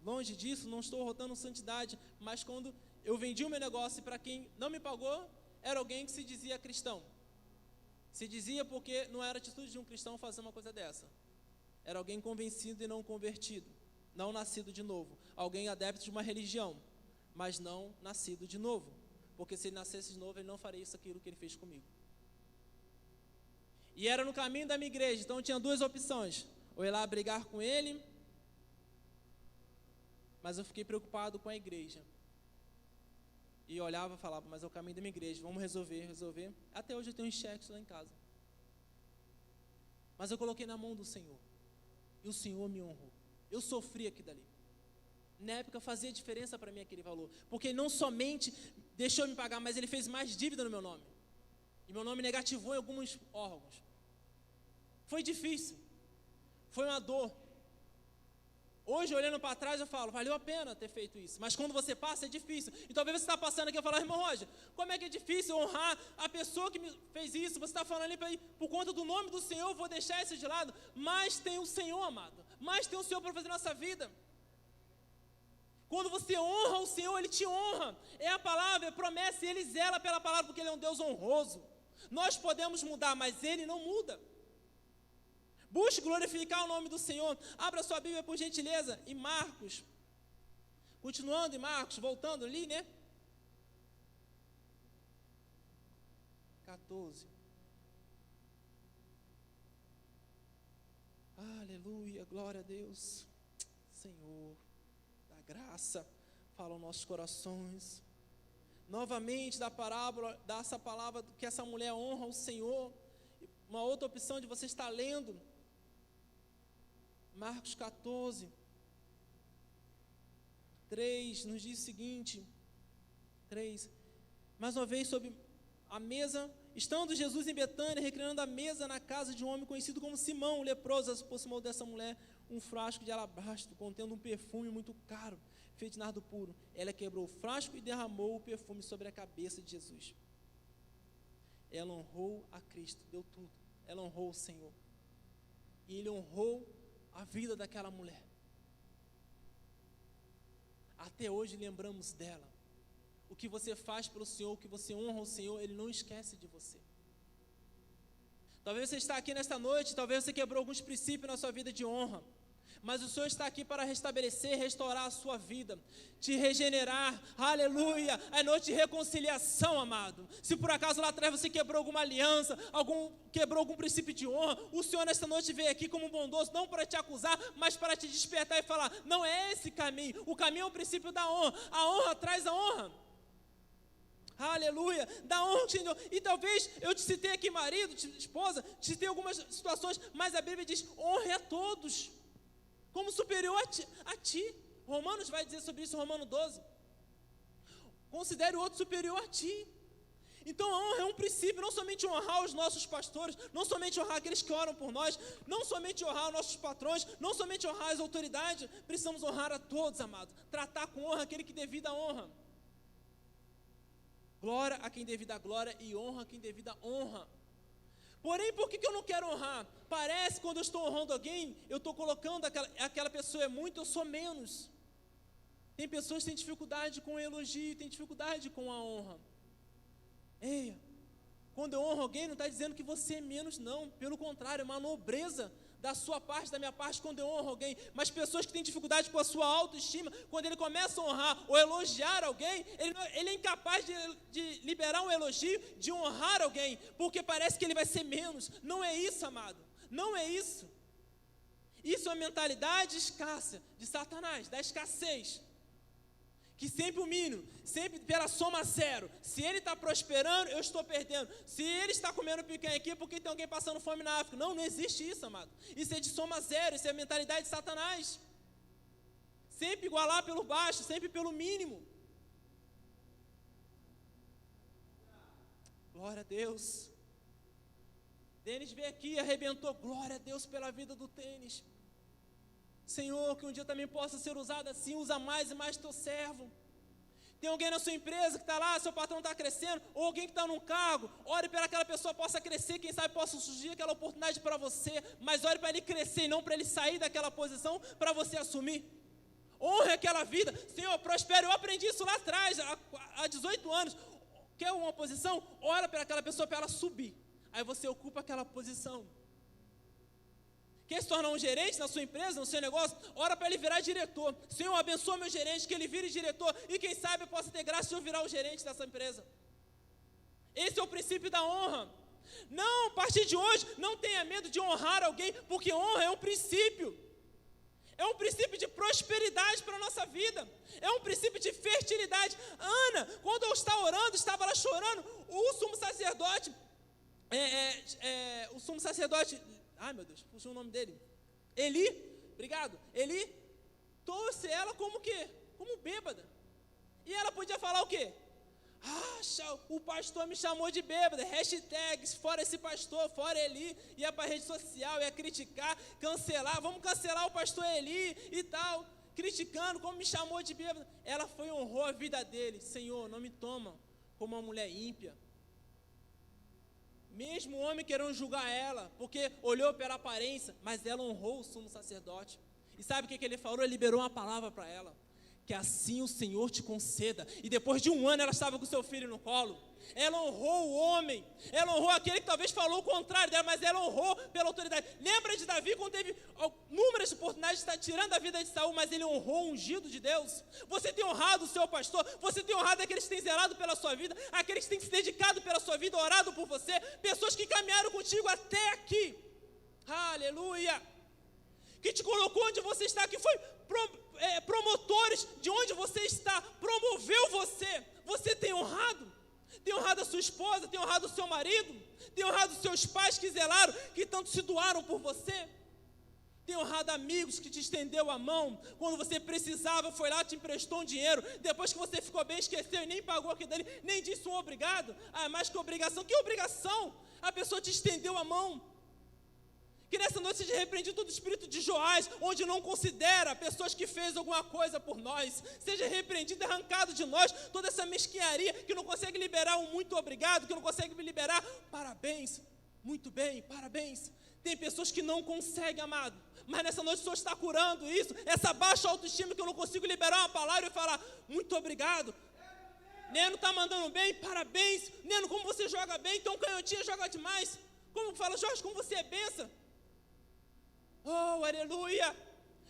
S1: Longe disso, não estou rotando santidade, mas quando eu vendi o meu negócio para quem não me pagou, era alguém que se dizia cristão. Se dizia porque não era atitude de um cristão fazer uma coisa dessa. Era alguém convencido e não convertido, não nascido de novo. Alguém adepto de uma religião, mas não nascido de novo. Porque se ele nascesse de novo, ele não faria aquilo que ele fez comigo. E era no caminho da minha igreja, então eu tinha duas opções: ou ir lá brigar com ele, mas eu fiquei preocupado com a igreja. E eu olhava e falava: mas é o caminho da minha igreja, vamos resolver. Até hoje eu tenho uns cheques lá em casa. Mas eu coloquei na mão do Senhor. E o Senhor me honrou. Eu sofri aqui dali. Na época fazia diferença para mim aquele valor. Porque Ele não somente deixou me pagar, mas Ele fez mais dívida no meu nome. E meu nome negativou em alguns órgãos. Foi difícil. Foi uma dor. Hoje, olhando para trás, eu falo, valeu a pena ter feito isso. Mas quando você passa, é difícil. E talvez você está passando aqui e falar, irmão Roger, como é que é difícil honrar a pessoa que me fez isso? Você está falando ali para ir, por conta do nome do Senhor, eu vou deixar isso de lado. Mas tem o Senhor, amado. Mas tem o Senhor para fazer nossa vida. Quando você honra o Senhor, Ele te honra. É a palavra, é a promessa, e Ele zela pela palavra, porque Ele é um Deus honroso. Nós podemos mudar, mas Ele não muda. Busque glorificar o nome do Senhor. Abra sua Bíblia, por gentileza, em Marcos. Continuando em Marcos, voltando ali, né? 14. Aleluia, glória a Deus. Senhor, da graça, fala aos nossos corações. Novamente, da parábola, dessa palavra que essa mulher honra o Senhor. Uma outra opção de você estar lendo. Marcos 14, 3, nos diz o seguinte, 3, mais uma vez sobre a mesa, estando Jesus em Betânia, reclinando a mesa na casa de um homem conhecido como Simão, o leproso, aproximou dessa mulher um frasco de alabastro, contendo um perfume muito caro, feito de nardo puro. Ela quebrou o frasco e derramou o perfume sobre a cabeça de Jesus. Ela honrou a Cristo, deu tudo, ela honrou o Senhor, e Ele honrou a vida daquela mulher. Até hoje lembramos dela. O que você faz pelo Senhor, o que você honra o Senhor, Ele não esquece de você. Talvez você está aqui nesta noite, talvez você quebrou alguns princípios na sua vida de honra, mas o Senhor está aqui para restabelecer, restaurar a sua vida, te regenerar, aleluia, é noite de reconciliação, amado. Se por acaso lá atrás você quebrou alguma aliança, quebrou algum princípio de honra, o Senhor nesta noite veio aqui como bondoso, não para te acusar, mas para te despertar e falar, não é esse caminho, o caminho é o princípio da honra, a honra traz a honra. Aleluia, da honra, Senhor. E talvez eu te citei aqui marido, esposa, te citei algumas situações, mas a Bíblia diz, honre a todos como superior a ti. Romanos vai dizer sobre isso, Romano 12. Considere o outro superior a ti. Então a honra é um princípio, não somente honrar os nossos pastores, não somente honrar aqueles que oram por nós, não somente honrar os nossos patrões, não somente honrar as autoridades, precisamos honrar a todos, amados. Tratar com honra aquele que devida honra. Glória a quem devida glória e honra a quem devida honra. Porém, por que eu não quero honrar? Parece que quando eu estou honrando alguém, eu estou colocando aquela pessoa é muito, eu sou menos. Tem pessoas que têm dificuldade com o elogio, têm dificuldade com a honra. Ei, quando eu honro alguém, não está dizendo que você é menos, não. Pelo contrário, é uma nobreza da sua parte, da minha parte, quando eu honro alguém. Mas pessoas que têm dificuldade com a sua autoestima, quando ele começa a honrar ou elogiar alguém, ele é incapaz de liberar um elogio, de honrar alguém, porque parece que ele vai ser menos. Não é isso, amado, não é isso. Isso é a mentalidade escassa de Satanás, da escassez, que sempre o mínimo, sempre pela soma zero. Se ele está prosperando, eu estou perdendo. Se ele está comendo picanha aqui, porque tem alguém passando fome na África. Não existe isso, amado. Isso é de soma zero, isso é a mentalidade de Satanás. Sempre igualar pelo baixo, sempre pelo mínimo. Glória a Deus. Denis veio aqui e arrebentou. Glória a Deus pela vida do Tênis. Senhor, que um dia também possa ser usado assim, usa mais e mais teu servo. Tem alguém na sua empresa que está lá, seu patrão está crescendo, ou alguém que está num cargo, ore para que aquela pessoa possa crescer, quem sabe possa surgir aquela oportunidade para você, mas ore para ele crescer e não para ele sair daquela posição para você assumir. Honre aquela vida. Senhor, prospere. Eu aprendi isso lá atrás, há 18 anos. Quer uma posição? Ora para aquela pessoa para ela subir. Aí você ocupa aquela posição. Quer se tornar um gerente na sua empresa, no seu negócio? Ora para ele virar diretor. Senhor, abençoa meu gerente, que ele vire diretor. E quem sabe eu possa ter graça de eu virar o gerente dessa empresa. Esse é o princípio da honra. Não, a partir de hoje, não tenha medo de honrar alguém, porque honra é um princípio. É um princípio de prosperidade para a nossa vida. É um princípio de fertilidade. Ana, quando eu estava orando, estava lá chorando, o sumo sacerdote, ai meu Deus, puxou o nome dele. Eli, obrigado. Eli trouxe ela como o quê? Como bêbada. E ela podia falar o quê? O pastor me chamou de bêbado, hashtags, fora esse pastor, fora Eli, ia para a rede social, ia criticar, cancelar, vamos cancelar o pastor Eli e tal, criticando, como me chamou de bêbado. Ela foi e honrou a vida dele. Senhor, não me toma como uma mulher ímpia. Mesmo o homem querendo julgar ela, porque olhou pela aparência, mas ela honrou o sumo sacerdote. E sabe o que ele falou? Ele liberou uma palavra para ela: que assim o Senhor te conceda. E depois de 1 ano ela estava com seu filho no colo. Ela honrou o homem, ela honrou aquele que talvez falou o contrário dela, mas ela honrou pela autoridade. Lembra de Davi, quando teve inúmeras oportunidades de estar tirando a vida de Saul, mas ele honrou o ungido de Deus? Você tem honrado o seu pastor, você tem honrado aqueles que têm zelado pela sua vida, aqueles que têm se dedicado pela sua vida, orado por você, pessoas que caminharam contigo até aqui. Aleluia! Que te colocou onde você está, que foi promotores de onde você está, promoveu você. Você tem honrado? Tem honrado a sua esposa? Tem honrado o seu marido? Tem honrado os seus pais que zelaram, que tanto se doaram por você? Tem honrado amigos que te estendeu a mão quando você precisava, foi lá, te emprestou um dinheiro, depois que você ficou bem, esqueceu e nem pagou aquilo dele, nem disse um obrigado? Mais que obrigação. Que obrigação? A pessoa te estendeu a mão. Que nessa noite seja repreendido todo espírito de Joás, onde não considera pessoas que fez alguma coisa por nós. Seja repreendido e arrancado de nós toda essa mesquinharia que não consegue liberar um muito obrigado, que não consegue liberar parabéns, muito bem, parabéns. Tem pessoas que não conseguem, amado, mas nessa noite o Senhor está curando isso, essa baixa autoestima que eu não consigo liberar uma palavra e falar muito obrigado. Neno está mandando bem, parabéns. Neno, como você joga bem, então canhotinha joga demais. Como fala, Jorge, como você é benção. Oh, aleluia!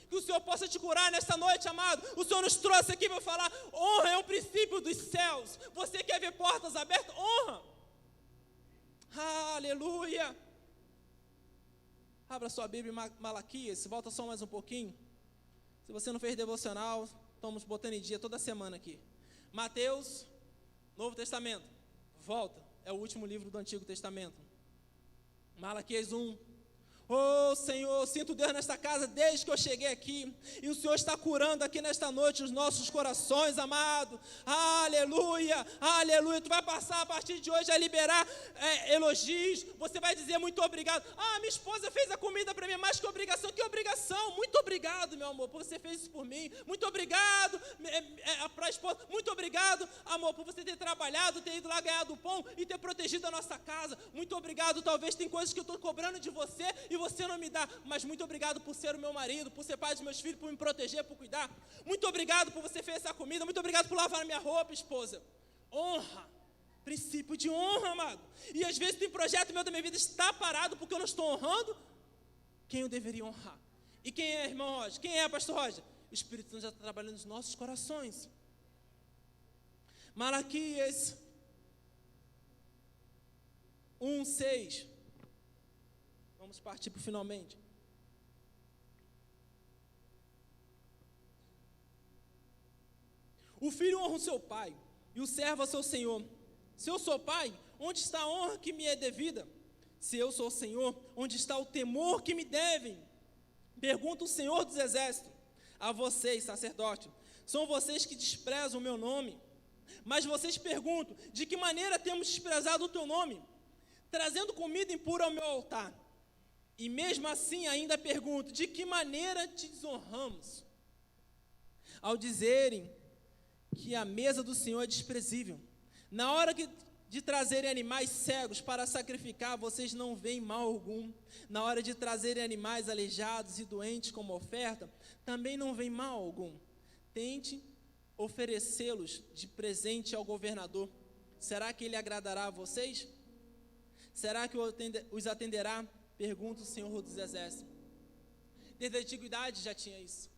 S1: Que o Senhor possa te curar nesta noite, amado. O Senhor nos trouxe aqui para falar: honra é um princípio dos céus. Você quer ver portas abertas? Honra! Aleluia! Abra sua Bíblia em Malaquias, volta só mais um pouquinho. Se você não fez devocional, estamos botando em dia toda semana aqui. Mateus, Novo Testamento, volta, é o último livro do Antigo Testamento. Malaquias 1. Oh Senhor, sinto Deus nesta casa desde que eu cheguei aqui, e o Senhor está curando aqui nesta noite os nossos corações, amado. Aleluia, aleluia. Tu vai passar a partir de hoje a liberar elogios. Você vai dizer muito obrigado. Minha esposa fez a comida para mim, mais que obrigação. Que obrigação? Muito obrigado, meu amor, por você fez isso por mim. Muito obrigado para a esposa. Muito obrigado, amor, por você ter trabalhado, ter ido lá ganhar do pão e ter protegido a nossa casa. Muito obrigado. Talvez tem coisas que eu estou cobrando de você e você não me dá, mas muito obrigado por ser o meu marido, por ser pai dos meus filhos, por me proteger, por cuidar. Muito obrigado por você fazer essa comida. Muito obrigado por lavar a minha roupa, esposa. Honra, princípio de honra, amado. E às vezes tem projeto meu da minha vida está parado porque eu não estou honrando quem eu deveria honrar. E quem é, irmão Roger? Quem é, pastor Roger? O Espírito Santo já está trabalhando nos nossos corações. Malaquias 1:6. Vamos partir para o finalmente. O filho honra o seu pai, e o servo a seu senhor. Se eu sou pai, onde está a honra que me é devida? Se eu sou senhor, onde está o temor que me devem? Pergunta o Senhor dos Exércitos a vocês, sacerdote: são vocês que desprezam o meu nome? Mas vocês perguntam: de que maneira temos desprezado o teu nome? Trazendo comida impura ao meu altar. E mesmo assim ainda pergunto: de que maneira te desonramos? Ao dizerem que a mesa do Senhor é desprezível. Na hora de trazerem animais cegos para sacrificar, vocês não veem mal algum. Na hora de trazerem animais aleijados e doentes como oferta, também não veem mal algum. Tente oferecê-los de presente ao governador. Será que ele agradará a vocês? Será que os atenderá? Pergunta o Senhor dos Exércitos. Desde a antiguidade já tinha isso.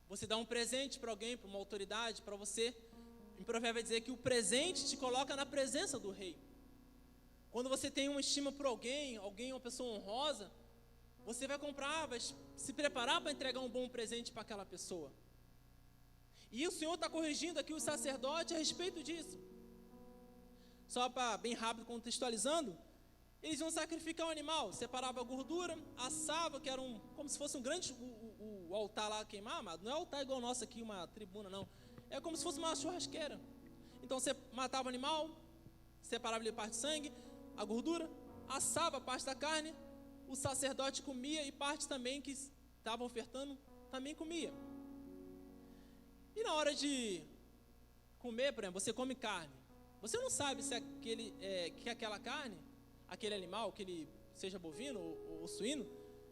S1: Você dá um presente para alguém, para uma autoridade, para você. Em Provérbios vai dizer que o presente te coloca na presença do rei. Quando você tem uma estima por alguém, uma pessoa honrosa, você vai comprar, vai se preparar para entregar um bom presente para aquela pessoa. E o Senhor está corrigindo aqui o sacerdote a respeito disso. Só para, bem rápido, contextualizando, eles iam sacrificar um animal, separava a gordura, assava, que era como se fosse um grande, o altar lá a queimar, amado. Não é altar igual o nosso aqui, uma tribuna, não. É como se fosse uma churrasqueira. Então você matava o animal, separava ele parte do sangue, a gordura, assava parte da carne, o sacerdote comia e parte também que estava ofertando também comia. E na hora de comer, por exemplo, você come carne, você não sabe se que aquela carne, aquele animal, que ele seja bovino ou suíno,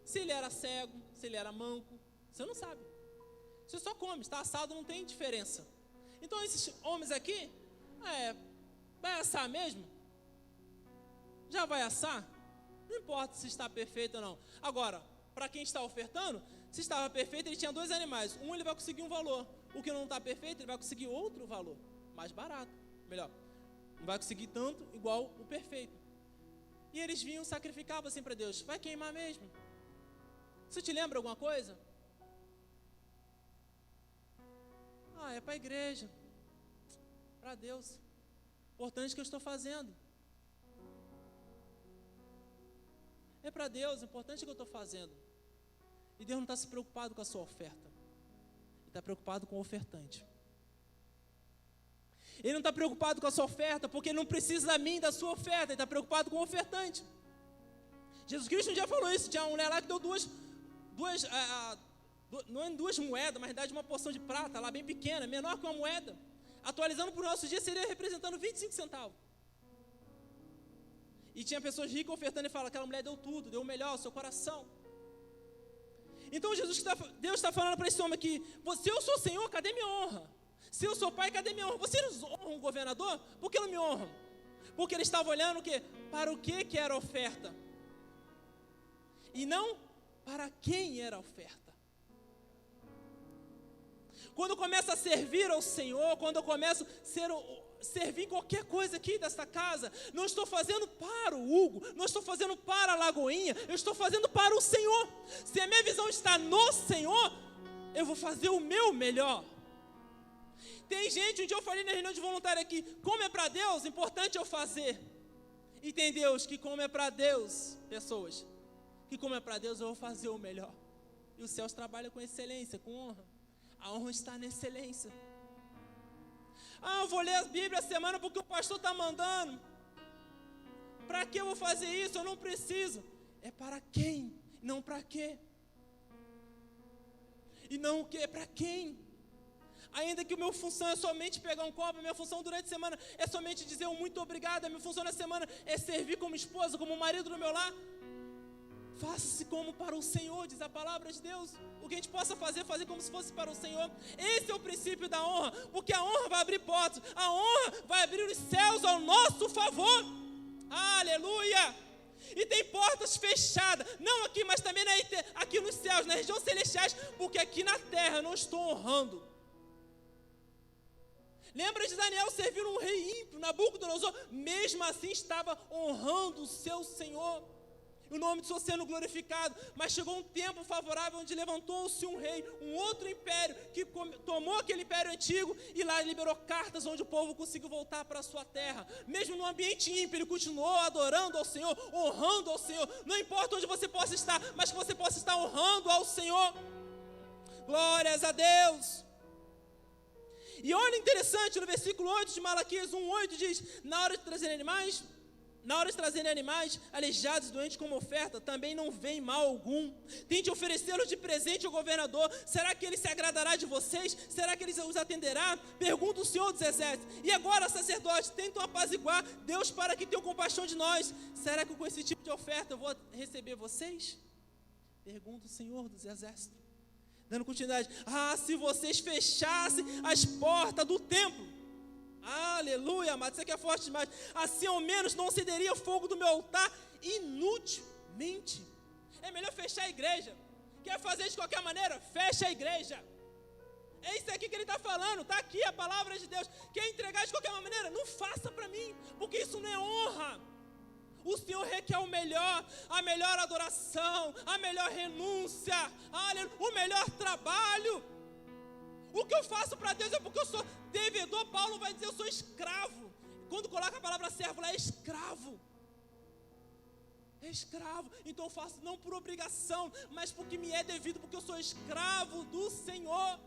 S1: se ele era cego, se ele era manco, você não sabe. Você só come, está assado, não tem diferença. Então esses homens aqui, vai assar mesmo? Já vai assar? Não importa se está perfeito ou não. Agora, para quem está ofertando, se estava perfeito, ele tinha 2 animais. Um ele vai conseguir um valor. O que não está perfeito, ele vai conseguir outro valor. Mais barato, melhor. Não vai conseguir tanto igual o perfeito. E eles vinham, sacrificavam assim para Deus. Vai queimar mesmo? Isso te lembra alguma coisa? É para a igreja. Para Deus. Importante que eu estou fazendo. É para Deus, importante que eu estou fazendo. E Deus não está se preocupado com a sua oferta. Ele está preocupado com o ofertante. Ele não está preocupado com a sua oferta, porque ele não precisa da minha, da sua oferta. Ele está preocupado com o ofertante. Jesus Cristo um dia falou isso. Tinha uma mulher lá que deu duas moedas, mas na verdade uma porção de prata, lá bem pequena, menor que uma moeda. Atualizando para o nosso dia, seria representando 25 centavos. E tinha pessoas ricas ofertando e falam, aquela mulher deu tudo, deu o melhor, o seu coração. Então Deus está falando para esse homem aqui, se eu sou Senhor, cadê minha honra? Se eu sou pai, cadê minha honra? Vocês honram o governador? Por que não me honram? Porque ele estava olhando o quê? Para o que era a oferta? E não para quem era a oferta. Quando eu começo a servir ao Senhor, quando eu começo a servir qualquer coisa aqui desta casa, não estou fazendo para o Hugo, não estou fazendo para a Lagoinha, eu estou fazendo para o Senhor. Se a minha visão está no Senhor, eu vou fazer o meu melhor. Tem gente, um dia eu falei na reunião de voluntário aqui, como é para Deus, importante eu fazer. E tem Deus que como é para Deus, pessoas, que como é para Deus eu vou fazer o melhor. E os céus trabalham com excelência, com honra. A honra está na excelência. Eu vou ler a Bíblia a semana porque o pastor está mandando. Para que eu vou fazer isso? Eu não preciso. É para quem? Não para quê. E não o que? É para quem? Ainda que a minha função é somente pegar um copo, a minha função durante a semana é somente dizer um muito obrigado, a minha função na semana é servir como esposa, como marido no meu lar. Faça-se como para o Senhor, diz a palavra de Deus. O que a gente possa fazer como se fosse para o Senhor. Esse é o princípio da honra, porque a honra vai abrir portas, a honra vai abrir os céus ao nosso favor. Aleluia! E tem portas fechadas, não aqui, mas também aqui nos céus, nas regiões celestiais, porque aqui na terra eu não estou honrando. Lembra de Daniel servindo um rei ímpio, Nabucodonosor, mesmo assim estava honrando o seu Senhor. O nome do Senhor sendo glorificado, mas chegou um tempo favorável onde levantou-se um rei, um outro império, que tomou aquele império antigo e lá liberou cartas onde o povo conseguiu voltar para a sua terra. Mesmo no ambiente ímpio, ele continuou adorando ao Senhor, honrando ao Senhor. Não importa onde você possa estar, mas que você possa estar honrando ao Senhor. Glórias a Deus. E olha interessante, no versículo 8 de Malaquias 1:8 diz, na hora de trazerem animais aleijados e doentes como oferta, também não vem mal algum. Tente oferecê-los de presente ao governador. Será que ele se agradará de vocês? Será que ele os atenderá? Pergunta o Senhor dos Exércitos. E agora, sacerdotes, tentam apaziguar Deus para que tenham compaixão de nós. Será que com esse tipo de oferta eu vou receber vocês? Pergunta o Senhor dos Exércitos. Dando continuidade. Se vocês fechassem as portas do templo. Aleluia, amado, isso aqui é forte demais. Assim ao menos não cederia fogo do meu altar inutilmente. É melhor fechar a igreja. Quer fazer de qualquer maneira? Fecha a igreja. É isso aqui que ele está falando. Está aqui a palavra de Deus. Quer entregar de qualquer maneira? Não faça para mim, porque isso não é honra. O Senhor requer o melhor, a melhor adoração, a melhor renúncia, o melhor trabalho. O que eu faço para Deus é porque eu sou devedor. Paulo vai dizer, eu sou escravo. Quando coloca a palavra servo lá, é escravo. É escravo. Então eu faço não por obrigação, mas porque me é devido, porque eu sou escravo do Senhor.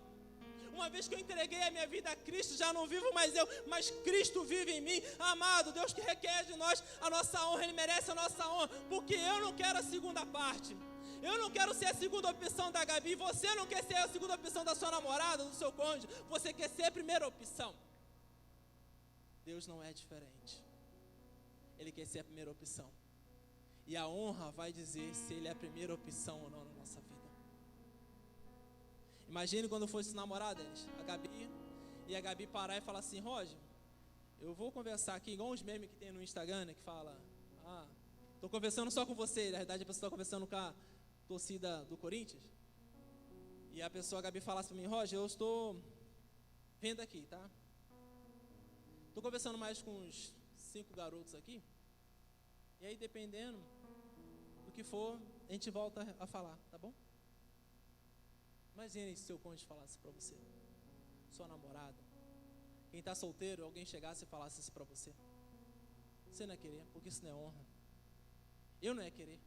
S1: Uma vez que eu entreguei a minha vida a Cristo, já não vivo mais eu, mas Cristo vive em mim. Amado, Deus que requer de nós a nossa honra, Ele merece a nossa honra, porque eu não quero a segunda parte. Eu não quero ser a segunda opção da Gabi, você não quer ser a segunda opção da sua namorada, do seu cônjuge, você quer ser a primeira opção. Deus não é diferente. Ele quer ser a primeira opção. E a honra vai dizer se Ele é a primeira opção ou não na nossa vida. Imagine quando fosse namorar, Denis, a Gabi, e a Gabi parar e falar assim: Roger, eu vou conversar aqui, igual uns memes que tem no Instagram, né, que fala: estou conversando só com você. Na verdade a pessoa está conversando com a torcida do Corinthians. E a pessoa, a Gabi, falasse para mim: Roger, eu estou vendo aqui, tá? Estou conversando mais com uns 5 garotos aqui. E aí, dependendo do que for, a gente volta a falar, tá bom? Imagine se seu cônjuge falasse para você, sua namorada, quem está solteiro, alguém chegasse e falasse isso para você. Você não ia querer, porque isso não é honra. Eu não ia querer.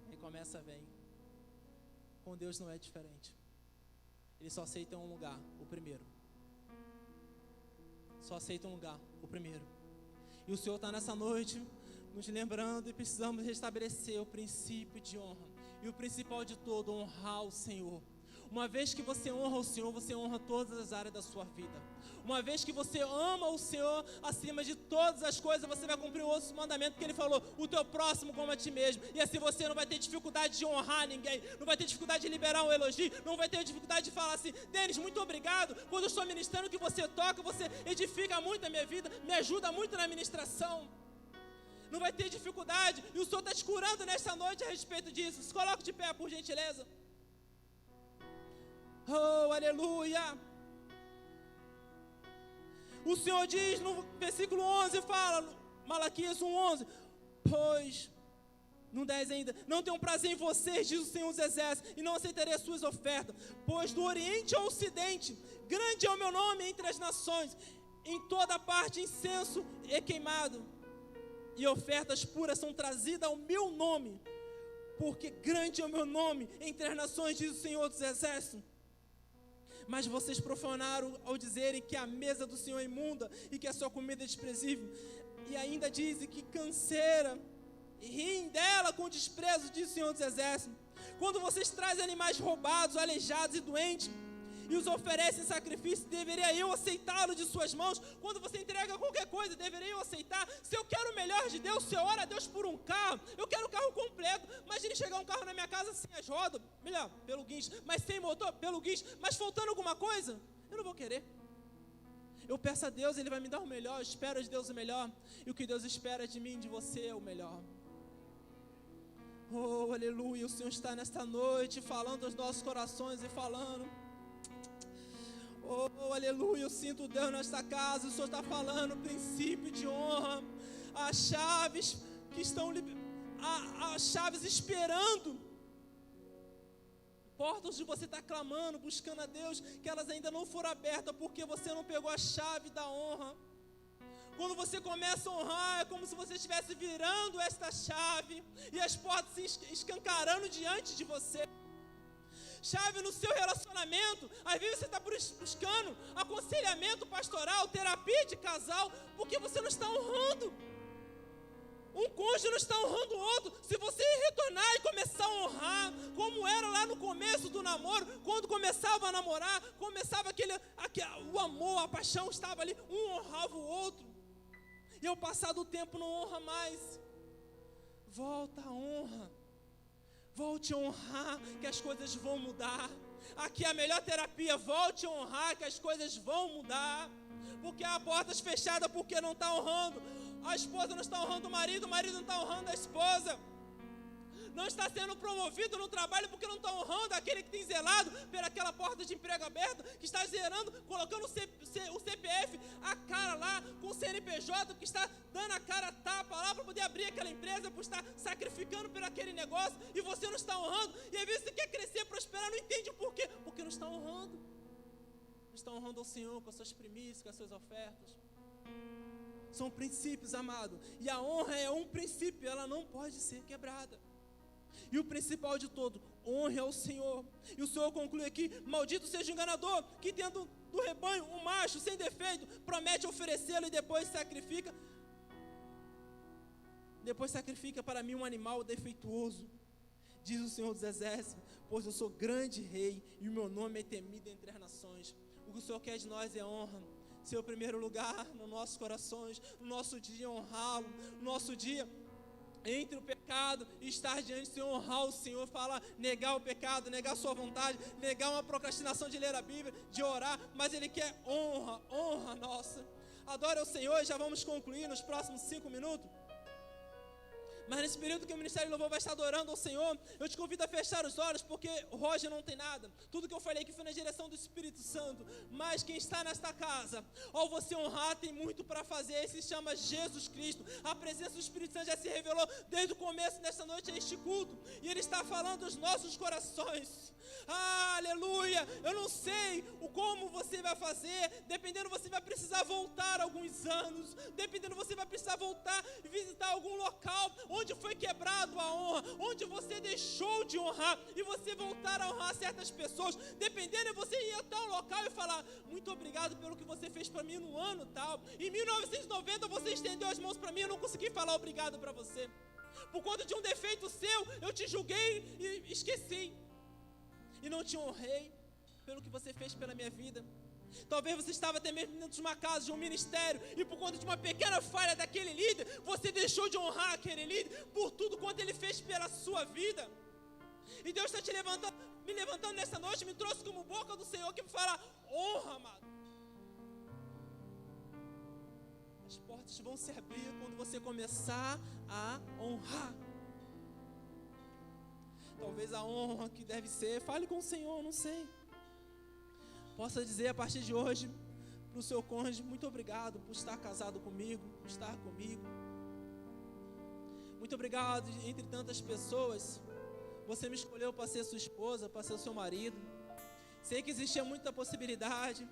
S1: Aí começa, vem. Com Deus não é diferente. Ele só aceita um lugar, o primeiro. Só aceita um lugar, o primeiro. E o Senhor está nessa noite nos lembrando, e precisamos restabelecer o princípio de honra. E o principal de tudo, honrar o Senhor. Uma vez que você honra o Senhor, você honra todas as áreas da sua vida. Uma vez que você ama o Senhor acima de todas as coisas, você vai cumprir o outro mandamento que Ele falou: o teu próximo como a ti mesmo. E assim você não vai ter dificuldade de honrar ninguém, não vai ter dificuldade de liberar um elogio, não vai ter dificuldade de falar assim: Denis, muito obrigado, quando eu estou ministrando, que você toca, você edifica muito a minha vida, me ajuda muito na ministração. Não vai ter dificuldade, e o Senhor está te curando nesta noite a respeito disso. Se coloque de pé, por gentileza. Oh, aleluia. O Senhor diz no versículo 11, fala, Malaquias 1:11, pois, no 10 ainda, não tenho prazer em vocês, diz o Senhor dos Exércitos, e não aceitarei as suas ofertas, pois do Oriente ao Ocidente, grande é o meu nome entre as nações, em toda parte incenso é queimado, e ofertas puras são trazidas ao meu nome, porque grande é o meu nome entre as nações, diz o Senhor dos Exércitos. Mas vocês profanaram ao dizerem que a mesa do Senhor é imunda e que a sua comida é desprezível. E ainda dizem que canseira, e riem dela com desprezo, diz o Senhor dos Exércitos. Quando vocês trazem animais roubados, aleijados e doentes, e os oferecem em sacrifício, deveria eu aceitá-lo de suas mãos? Quando você entrega qualquer coisa, deveria eu aceitar? Se eu quero o melhor de Deus, se eu oro a Deus por um carro, eu quero o carro completo. Imagine chegar um carro na minha casa sem as rodas, melhor, pelo guincho, mas sem motor, pelo guincho, mas faltando alguma coisa, eu não vou querer. Eu peço a Deus, Ele vai me dar o melhor, eu espero de Deus o melhor, e o que Deus espera de mim, de você, é o melhor. Oh, aleluia, o Senhor está nesta noite falando aos nossos corações e falando. Oh, aleluia, eu sinto Deus nesta casa. O Senhor está falando princípio de honra. As chaves que estão as chaves esperando. Portas onde você está clamando, buscando a Deus, que elas ainda não foram abertas, porque você não pegou a chave da honra. Quando você começa a honrar, é como se você estivesse virando esta chave, e as portas se escancarando diante de você. Chave no seu relacionamento. Às vezes você está buscando aconselhamento pastoral, terapia de casal, porque você não está honrando. Um cônjuge não está honrando o outro. Se você retornar e começar a honrar, como era lá no começo do namoro, quando começava a namorar, começava o amor, a paixão estava ali, um honrava o outro. E ao passar do tempo não honra mais. Volta a honra. Volte a honrar, que as coisas vão mudar. Aqui é a melhor terapia. Volte a honrar, que as coisas vão mudar. Porque há portas fechadas porque não está honrando. A esposa não está honrando o marido não está honrando a esposa. Não está sendo promovido no trabalho porque não está honrando aquele que tem zelado pelaquela porta de emprego aberta, que está zerando, colocando o CPF, a cara lá, com o CNPJ, que está dando a cara a tapa lá para poder abrir aquela empresa, por estar sacrificando por aquele negócio, e você não está honrando. E às vezes você quer crescer, prosperar, não entende o porquê, porque não está honrando. Não está honrando ao Senhor com as suas primícias, com as suas ofertas. São princípios, amado, e a honra é um princípio, ela não pode ser quebrada. E o principal de todo, honre ao Senhor. E o Senhor conclui aqui: maldito seja o enganador, que tendo do rebanho um macho sem defeito, promete oferecê-lo e depois sacrifica para mim um animal defeituoso. Diz o Senhor dos Exércitos: pois eu sou grande rei e o meu nome é temido entre as nações. O que o Senhor quer de nós é honra. Ser o primeiro lugar nos nossos corações, no nosso dia honrá-lo, no nosso dia entre o pecado e estar diante do Senhor, honrar o Senhor, falar, negar o pecado, negar a sua vontade, negar uma procrastinação de ler a Bíblia, de orar, mas Ele quer honra nossa. Adore ao Senhor. E já vamos concluir nos próximos 5 minutos. Mas nesse período que o Ministério de Louvor vai estar adorando ao Senhor, eu te convido a fechar os olhos, porque o Roger não tem nada. Tudo que eu falei aqui foi na direção do Espírito Santo. Mas quem está nesta casa, ao você honrar, tem muito para fazer. Esse se chama Jesus Cristo. A presença do Espírito Santo já se revelou desde o começo desta noite a este culto. E Ele está falando aos nossos corações. Aleluia! Eu não sei como você vai fazer. Dependendo, você vai precisar voltar alguns anos. Dependendo, você vai precisar voltar e visitar algum local onde foi quebrado a honra, onde você deixou de honrar, e você voltar a honrar certas pessoas. Dependendo, você ir a tal local e falar: muito obrigado pelo que você fez para mim no ano tal. Em 1990 você estendeu as mãos para mim, eu não consegui falar obrigado para você. Por conta de um defeito seu, eu te julguei e esqueci. E não te honrei pelo que você fez pela minha vida. Talvez você estava até mesmo dentro de uma casa, de um ministério, e por conta de uma pequena falha daquele líder, você deixou de honrar aquele líder por tudo quanto ele fez pela sua vida. E Deus está me levantando nessa noite, me trouxe como boca do Senhor que me fala: honra, amado. As portas vão se abrir quando você começar a honrar. Talvez a honra que deve ser, fale com o Senhor, não sei. Possa dizer a partir de hoje para o seu cônjuge: muito obrigado por estar casado comigo, por estar comigo. Muito obrigado, entre tantas pessoas, você me escolheu para ser sua esposa, para ser o seu marido. Sei que existia muita possibilidade,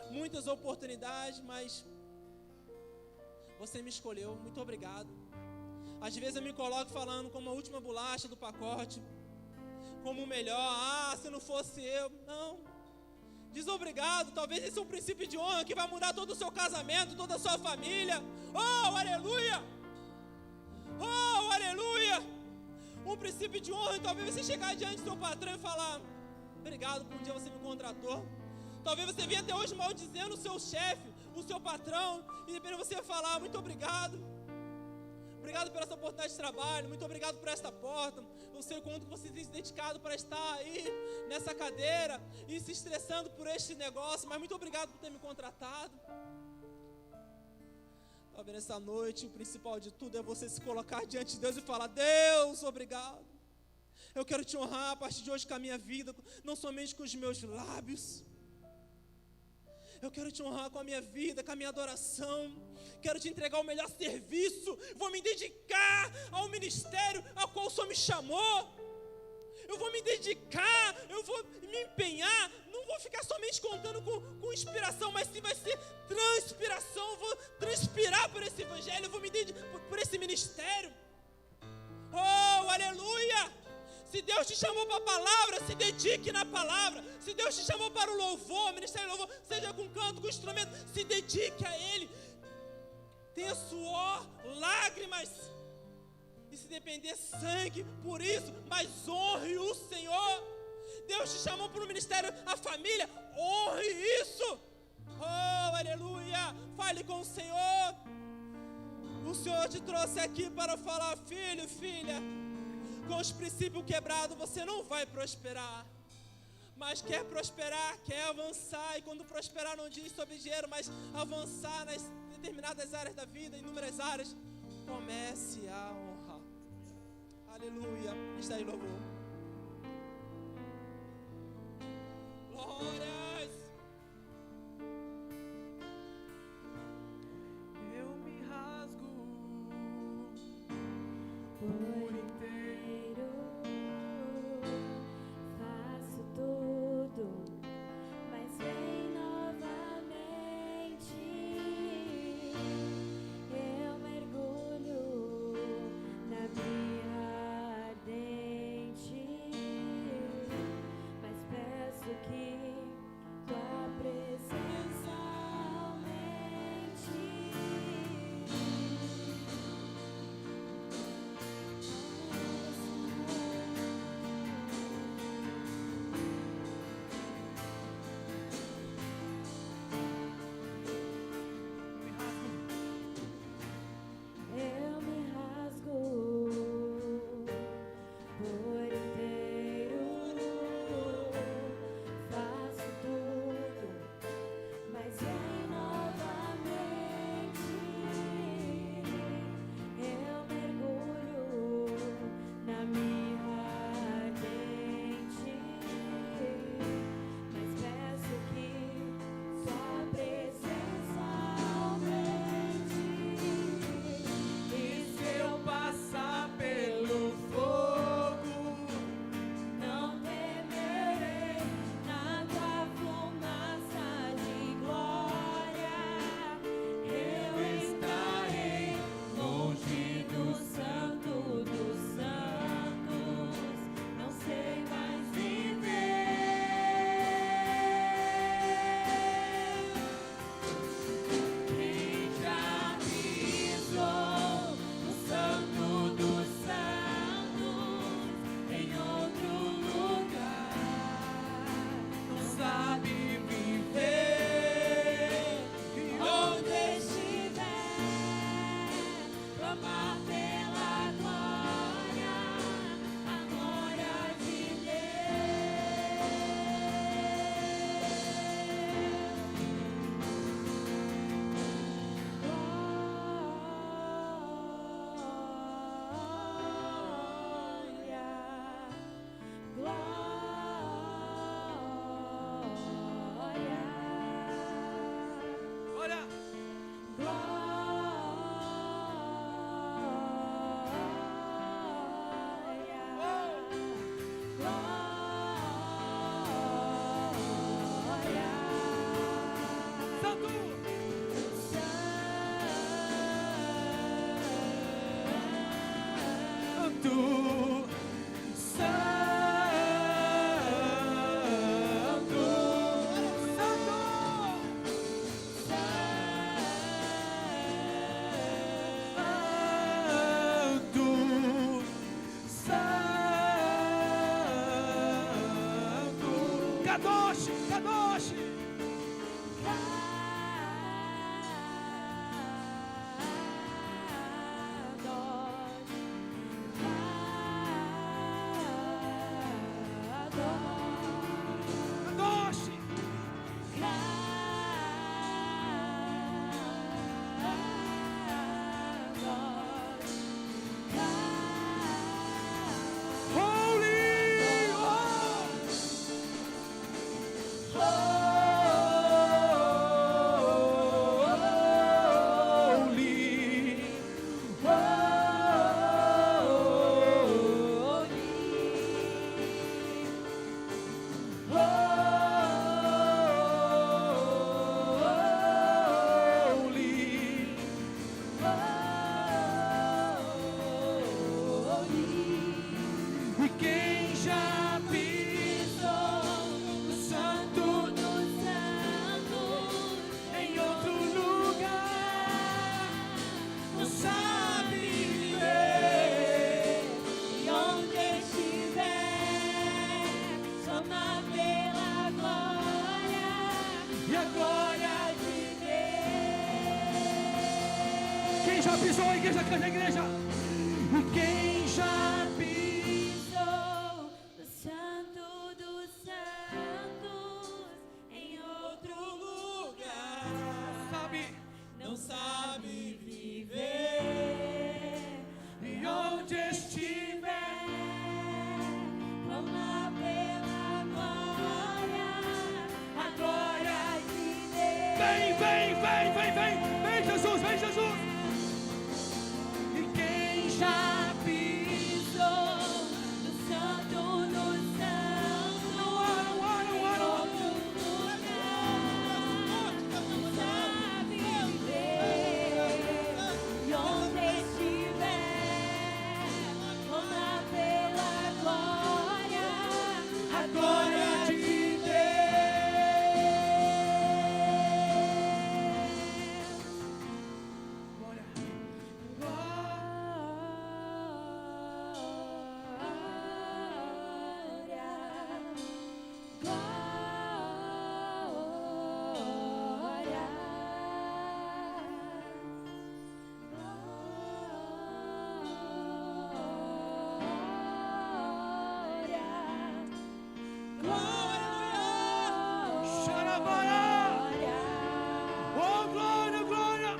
S1: muitas oportunidades, mas você me escolheu. Muito obrigado. Às vezes eu me coloco falando como a última bolacha do pacote, como o melhor. Se não fosse eu, não. Diz obrigado. Talvez esse é um princípio de honra que vai mudar todo o seu casamento, toda a sua família. Oh, aleluia! Oh, aleluia! Um princípio de honra. E talvez você chegar diante do seu patrão e falar: obrigado por um dia você me contratou. Talvez você venha até hoje maldizendo o seu chefe, o seu patrão, e depois você vai falar: muito obrigado. Obrigado por essa oportunidade de trabalho, muito obrigado por esta porta. Eu sei o quanto você tem se dedicado para estar aí nessa cadeira e se estressando por este negócio, mas muito obrigado por ter me contratado. Talvez nessa noite o principal de tudo é você se colocar diante de Deus e falar: Deus, obrigado. Eu quero te honrar a partir de hoje com a minha vida, não somente com os meus lábios. Eu quero te honrar com a minha vida, com a minha adoração. Quero te entregar o melhor serviço. Vou me dedicar ao ministério ao qual o Senhor me chamou. Eu vou me dedicar, eu vou me empenhar. Não vou ficar somente contando com inspiração, mas sim vai ser transpiração. Eu vou transpirar por esse evangelho. Eu vou me dedicar por esse ministério. Oh, aleluia! Se Deus te chamou para a palavra, se dedique na palavra. Se Deus te chamou para o louvor, ministério de louvor, seja com canto, com instrumento, se dedique a Ele. Tenha suor, lágrimas, e se depender, sangue por isso, mas honre o Senhor. Deus te chamou para o ministério, a família, honre isso. Oh, aleluia! Fale com o Senhor. O Senhor te trouxe aqui para falar: filho, filha, com os princípios quebrados você não vai prosperar. Mas quer prosperar, quer avançar. E quando prosperar não diz sobre dinheiro, mas avançar nas determinadas áreas da vida, inúmeras áreas. Comece a honrar. Aleluia. Está aí louvor. Glórias.
S2: Eu me rasgo por inteiro, faço tudo, mas vem novamente. Eu mergulho na minha ardente
S3: e a glória de Deus. Quem já pisou a igreja, canta a igreja. E quem já
S2: Pisou no Santo dos Santos em outro lugar,
S1: Não sabe
S2: viver
S3: e onde estiver,
S2: clama pela glória, a glória de Deus.
S3: vem Jesus, vem Jesus. E quem já
S2: Pisou no Santo dos Santos em outro lugar, não sabe viver e onde estiver, clama pela glória, a glória de
S3: Oh, glória, glória.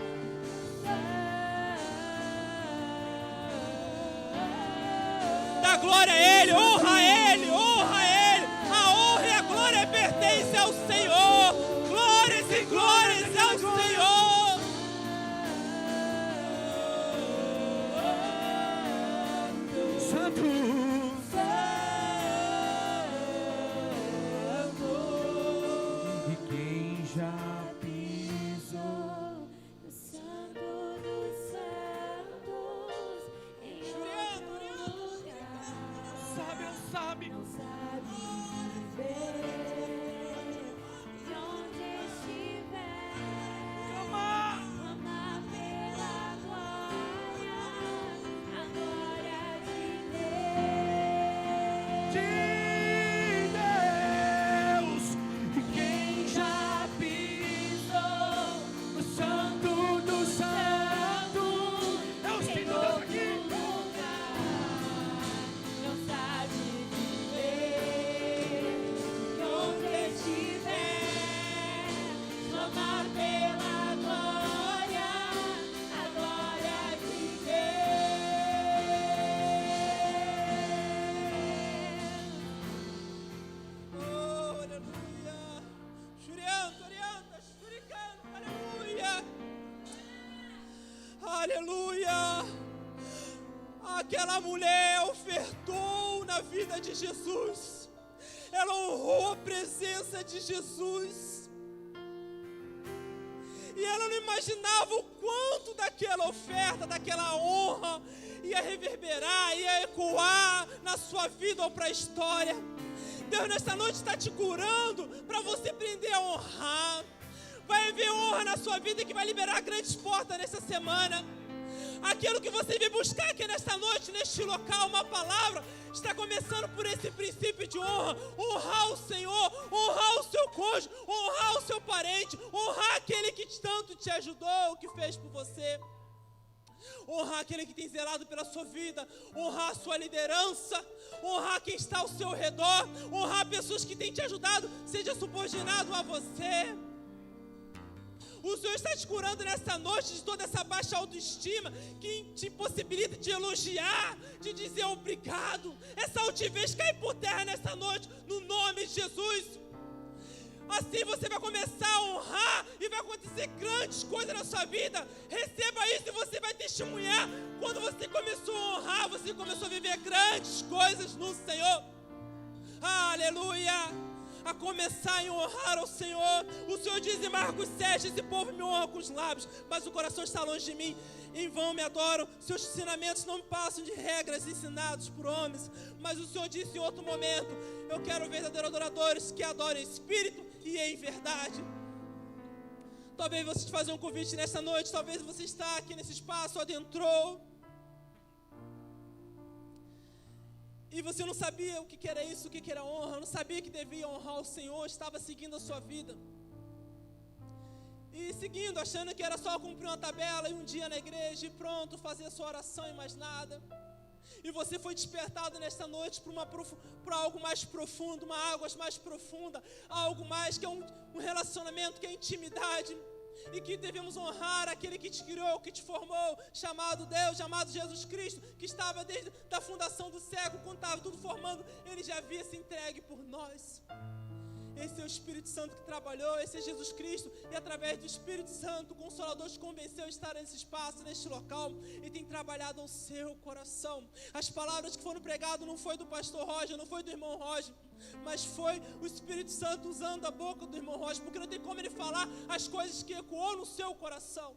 S1: Dá glória a Ele, honra a Ele, honra a Ele. A honra e a glória pertencem ao Senhor. Glórias e glórias ao Senhor.
S3: Santo. E quem já pisou
S2: no Santo dos Santos em outro lugar,
S3: sabe, não sabe.
S2: não sabe viver e onde estiver, clama pela glória, a glória de Deus.
S3: De Deus. E quem já pisou no Santo dos Santos, é o Espírito de Deus aqui.
S2: Não sabe viver e onde estiver, clama pela glória, a glória de Deus.
S1: Oh, aleluia. Shurianto, orianta, shuricano, aleluia. Aleluia. Aquela mulher ofertou na vida de Jesus. Ela honrou a presença de Jesus. E ela não imaginava o quanto daquela oferta, daquela honra ia reverberar, ia ecoar na sua vida ou para a história. Deus nessa noite está te curando para você aprender a honrar. Vai haver honra na sua vida que vai liberar grandes portas nessa semana. Aquilo que você veio buscar aqui nesta noite, neste local, uma palavra, está começando por esse princípio de honra. Honrar o Senhor, honrar o seu cônjuge, honrar o seu parente, honrar aquele que tanto te ajudou, o que fez por você. Honrar aquele que tem zelado pela sua vida, honrar a sua liderança, honrar quem está ao seu redor, honrar pessoas que têm te ajudado, seja subordinado a você. O Senhor está te curando nessa noite de toda essa baixa autoestima que te impossibilita de elogiar, de dizer obrigado. Essa altivez cai por terra nessa noite, no nome de Jesus. Assim você vai começar a honrar e vai acontecer grandes coisas na sua vida. Receba isso e você vai testemunhar. Quando você começou a honrar, você começou a viver grandes coisas no Senhor. Aleluia! A começar em honrar ao Senhor. O Senhor diz em Marcos 7, esse povo me honra com os lábios, mas o coração está longe de mim. Em vão me adoram, seus ensinamentos não passam de regras ensinadas por homens. Mas o Senhor disse em outro momento, eu quero verdadeiros adoradores que adorem em espírito e em verdade. Talvez você te fazer um convite nessa noite, talvez você está aqui nesse espaço, adentrou, e você não sabia o que era isso, o que era honra, não sabia que devia honrar o Senhor, estava seguindo a sua vida. seguindo, achando que era só cumprir uma tabela e um dia na igreja e pronto, fazer a sua oração e mais nada. E você foi despertado nesta noite para algo mais profundo, uma água mais profunda, algo mais que é um relacionamento, que é intimidade. E que devemos honrar aquele que te criou, que te formou, chamado Deus, chamado Jesus Cristo, que estava desde a fundação do século, quando estava tudo formando, Ele já havia se entregue por nós. Esse é o Espírito Santo que trabalhou, esse é Jesus Cristo, e através do Espírito Santo, o Consolador te convenceu a estar nesse espaço, neste local, e tem trabalhado ao seu coração. As palavras que foram pregadas não foi do pastor Roger, não foi do irmão Roger, mas foi o Espírito Santo usando a boca do irmão Roger, porque não tem como ele falar as coisas que ecoou no seu coração.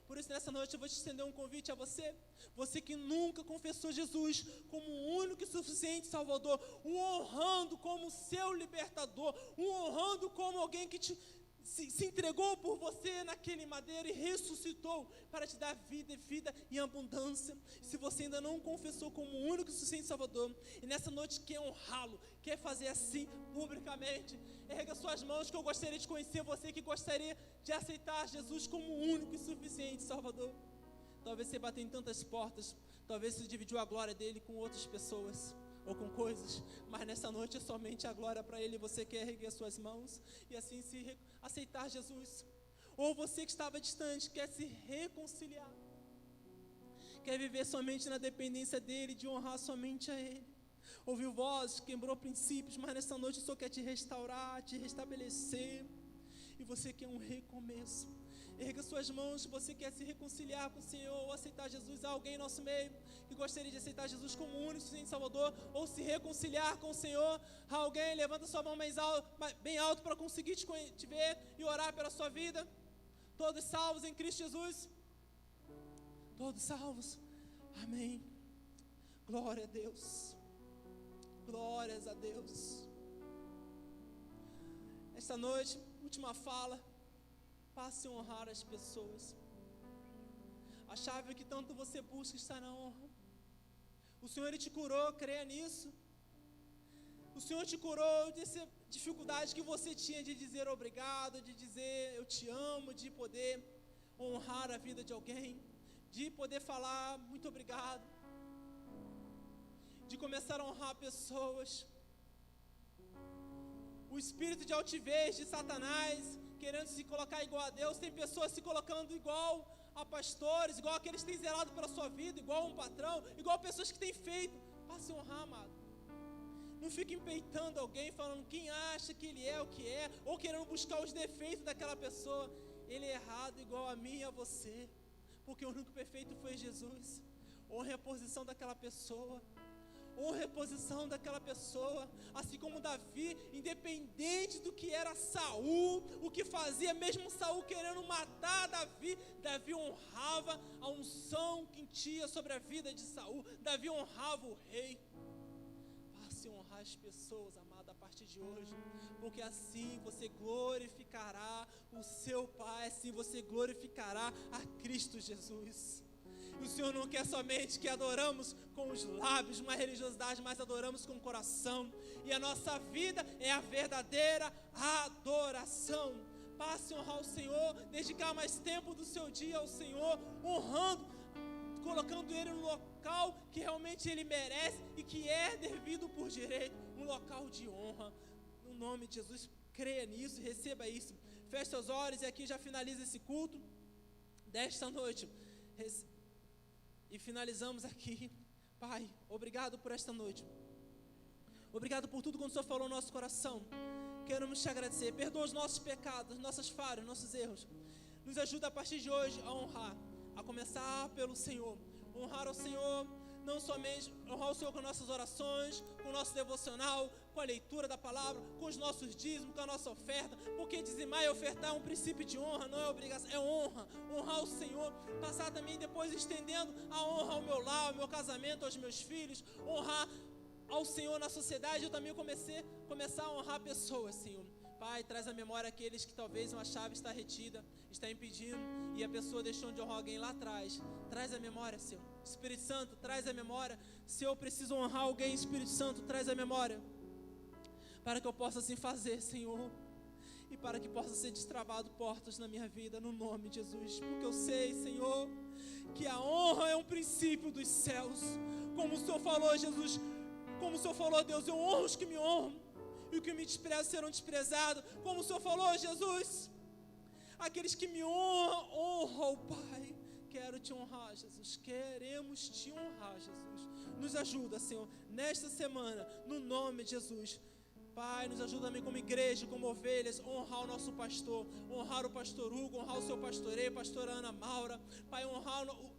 S1: Por isso, nessa noite, eu vou te estender um convite a você. Você que nunca confessou Jesus como o único e suficiente Salvador, o honrando como seu libertador, o honrando como alguém que se entregou por você naquele madeiro e ressuscitou para te dar vida e vida em abundância. Se você ainda não confessou como o único e suficiente Salvador, e nessa noite quer honrá-lo, quer fazer assim publicamente, erga suas mãos, que eu gostaria de conhecer você que gostaria de aceitar Jesus como o único e suficiente Salvador. Talvez você bateu em tantas portas, talvez você dividiu a glória dele com outras pessoas ou com coisas, mas nessa noite é somente a glória para Ele. Você quer erguer suas mãos e assim aceitar Jesus. Ou você que estava distante, quer se reconciliar, quer viver somente na dependência dEle, de honrar somente a Ele. Ouviu vozes, quebrou princípios, mas nessa noite o Senhor quer te restaurar, te restabelecer, e você quer um recomeço. Erga suas mãos, se você quer se reconciliar com o Senhor, ou aceitar Jesus. Há alguém em nosso meio que gostaria de aceitar Jesus como o único e Salvador, ou se reconciliar com o Senhor. Há alguém? Levanta sua mão bem alto para conseguir te ver e orar pela sua vida. Todos salvos em Cristo Jesus? Todos salvos? Amém. Glória a Deus. Glórias a Deus. Esta noite, última fala. Passe a honrar as pessoas. A chave que tanto você busca está na honra. O Senhor Ele te curou, creia nisso. O Senhor te curou dessa dificuldade que você tinha de dizer obrigado, de dizer eu te amo, de poder honrar a vida de alguém, de poder falar muito obrigado, de começar a honrar pessoas. O espírito de altivez de Satanás, querendo se colocar igual a Deus, tem pessoas se colocando igual a pastores, igual aqueles que têm zelado pela sua vida, igual um patrão, igual pessoas que têm feito. Passe a honrar, amado. Não fique empeitando alguém, falando quem acha que ele é o que é, ou querendo buscar os defeitos daquela pessoa. Ele é errado igual a mim e a você, porque o único perfeito foi Jesus. Honre a posição daquela pessoa. Honre a posição daquela pessoa, assim como Davi, independente do que era Saul, o que fazia, mesmo Saul querendo matar Davi, Davi honrava a unção que tinha sobre a vida de Saul. Davi honrava o rei. Passe a honrar as pessoas, amado, a partir de hoje, porque assim você glorificará o seu Pai, assim você glorificará a Cristo Jesus. E o Senhor não quer somente que adoramos com os lábios, uma religiosidade, mas adoramos com o coração. E a nossa vida é a verdadeira adoração. Passe a honrar o Senhor, dedicar mais tempo do seu dia ao Senhor, honrando, colocando Ele no local que realmente Ele merece e que é devido por direito, um local de honra. No nome de Jesus, creia nisso, receba isso. Feche seus olhos e aqui já finaliza esse culto desta noite. E finalizamos aqui. Pai, obrigado por esta noite. Obrigado por tudo que o Senhor falou no nosso coração. Queremos te agradecer. Perdoa os nossos pecados, nossas falhas, nossos erros. Nos ajuda a partir de hoje a honrar. A começar pelo Senhor. Honrar ao Senhor, não somente honrar o Senhor com nossas orações, com o nosso devocional, com a leitura da palavra, com os nossos dízimos, com a nossa oferta, porque dizimar e ofertar é um princípio de honra, não é obrigação, é honra, honrar o Senhor, passar também depois estendendo a honra ao meu lar, ao meu casamento, aos meus filhos, honrar ao Senhor na sociedade. Eu também começar a honrar pessoas, Senhor. Pai, traz à memória aqueles que talvez uma chave está retida, está impedindo, e a pessoa deixou de honrar alguém lá atrás. Traz à memória, Senhor. Espírito Santo, traz à memória. Se eu preciso honrar alguém, Espírito Santo, traz à memória, para que eu possa assim fazer, Senhor. e para que possa ser destravado portas na minha vida, no nome de Jesus, porque eu sei, Senhor, que a honra é um princípio dos céus, como o Senhor falou, Jesus, como o Senhor falou, Deus, eu honro os que me honram, e os que me desprezam serão desprezados, como o Senhor falou, Jesus, aqueles que me honram, Pai. Quero te honrar, Jesus. Queremos te honrar, Jesus. Nos ajuda, Senhor, nesta semana, no nome de Jesus. Pai, nos ajuda também como igreja, como ovelhas, honrar o nosso pastor, honrar o pastor Hugo, honrar o seu pastoreio, pastora Ana Maura. Pai,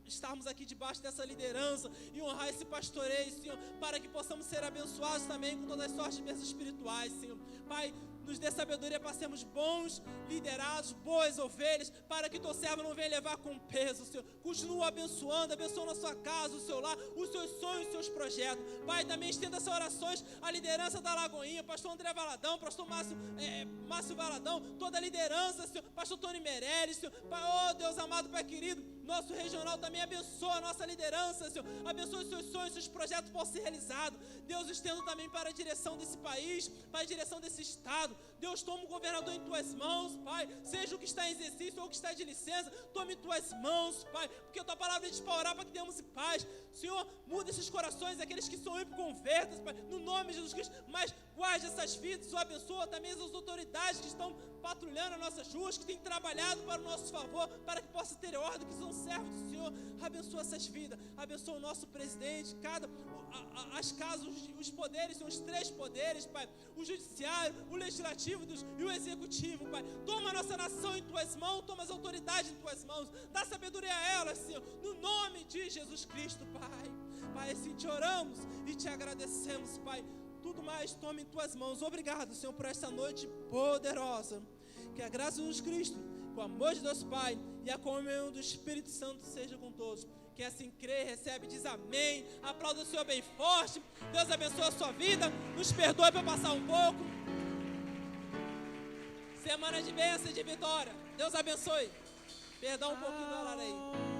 S1: estarmos aqui debaixo dessa liderança e honrar esse pastoreio, Senhor, para que possamos ser abençoados também com todas as sortes de bênçãos espirituais, Senhor. Pai, nos dê sabedoria para sermos bons liderados, boas ovelhas, para que teu servo não venha levar com peso, Senhor. Continua abençoando a sua casa, o seu lar, os seus sonhos, os seus projetos. Pai, também estenda essas orações, a liderança da Lagoinha, pastor André Valadão, pastor Márcio Valadão, toda a liderança, Senhor, pastor Tony Meirelles, Senhor. Pai, oh Deus amado, Pai querido, nosso regional também abençoa a nossa liderança, Senhor. Abençoa os seus sonhos, seus projetos possam ser realizados. Deus, estendo também para a direção desse país, para a direção desse estado. Deus, toma o governador em tuas mãos, Pai. Seja o que está em exercício ou o que está de licença, tome em tuas mãos, Pai. Porque a tua palavra diz para orar para que tenhamos paz. Senhor, muda esses corações, aqueles que são ímpios, convertam, Pai, no nome de Jesus Cristo. Mas guarde essas vidas, Senhor, abençoa também as autoridades que estão patrulhando as nossas ruas, que têm trabalhado para o nosso favor, para que possa ter ordem, que são servos do Senhor. Abençoa essas vidas, abençoa o nosso presidente, as casas, os poderes, são os 3 poderes, Pai, o judiciário, o legislativo, Deus, e o executivo, Pai. Toma a nossa nação em tuas mãos, toma as autoridades em tuas mãos, dá sabedoria a elas, Senhor, no nome de Jesus Cristo, Pai. Pai, assim te oramos e te agradecemos, Pai. Tudo mais toma em tuas mãos. Obrigado, Senhor, por esta noite poderosa. Que a graça de Jesus Cristo, o amor de Deus Pai e a comunhão do Espírito Santo seja com todos. Que assim crê, recebe, diz amém. Aplauda o Senhor bem forte. Deus abençoe a sua vida. Nos perdoe para passar um pouco. Semana de bênção e de vitória. Deus abençoe. Perdão um pouquinho do horário aí.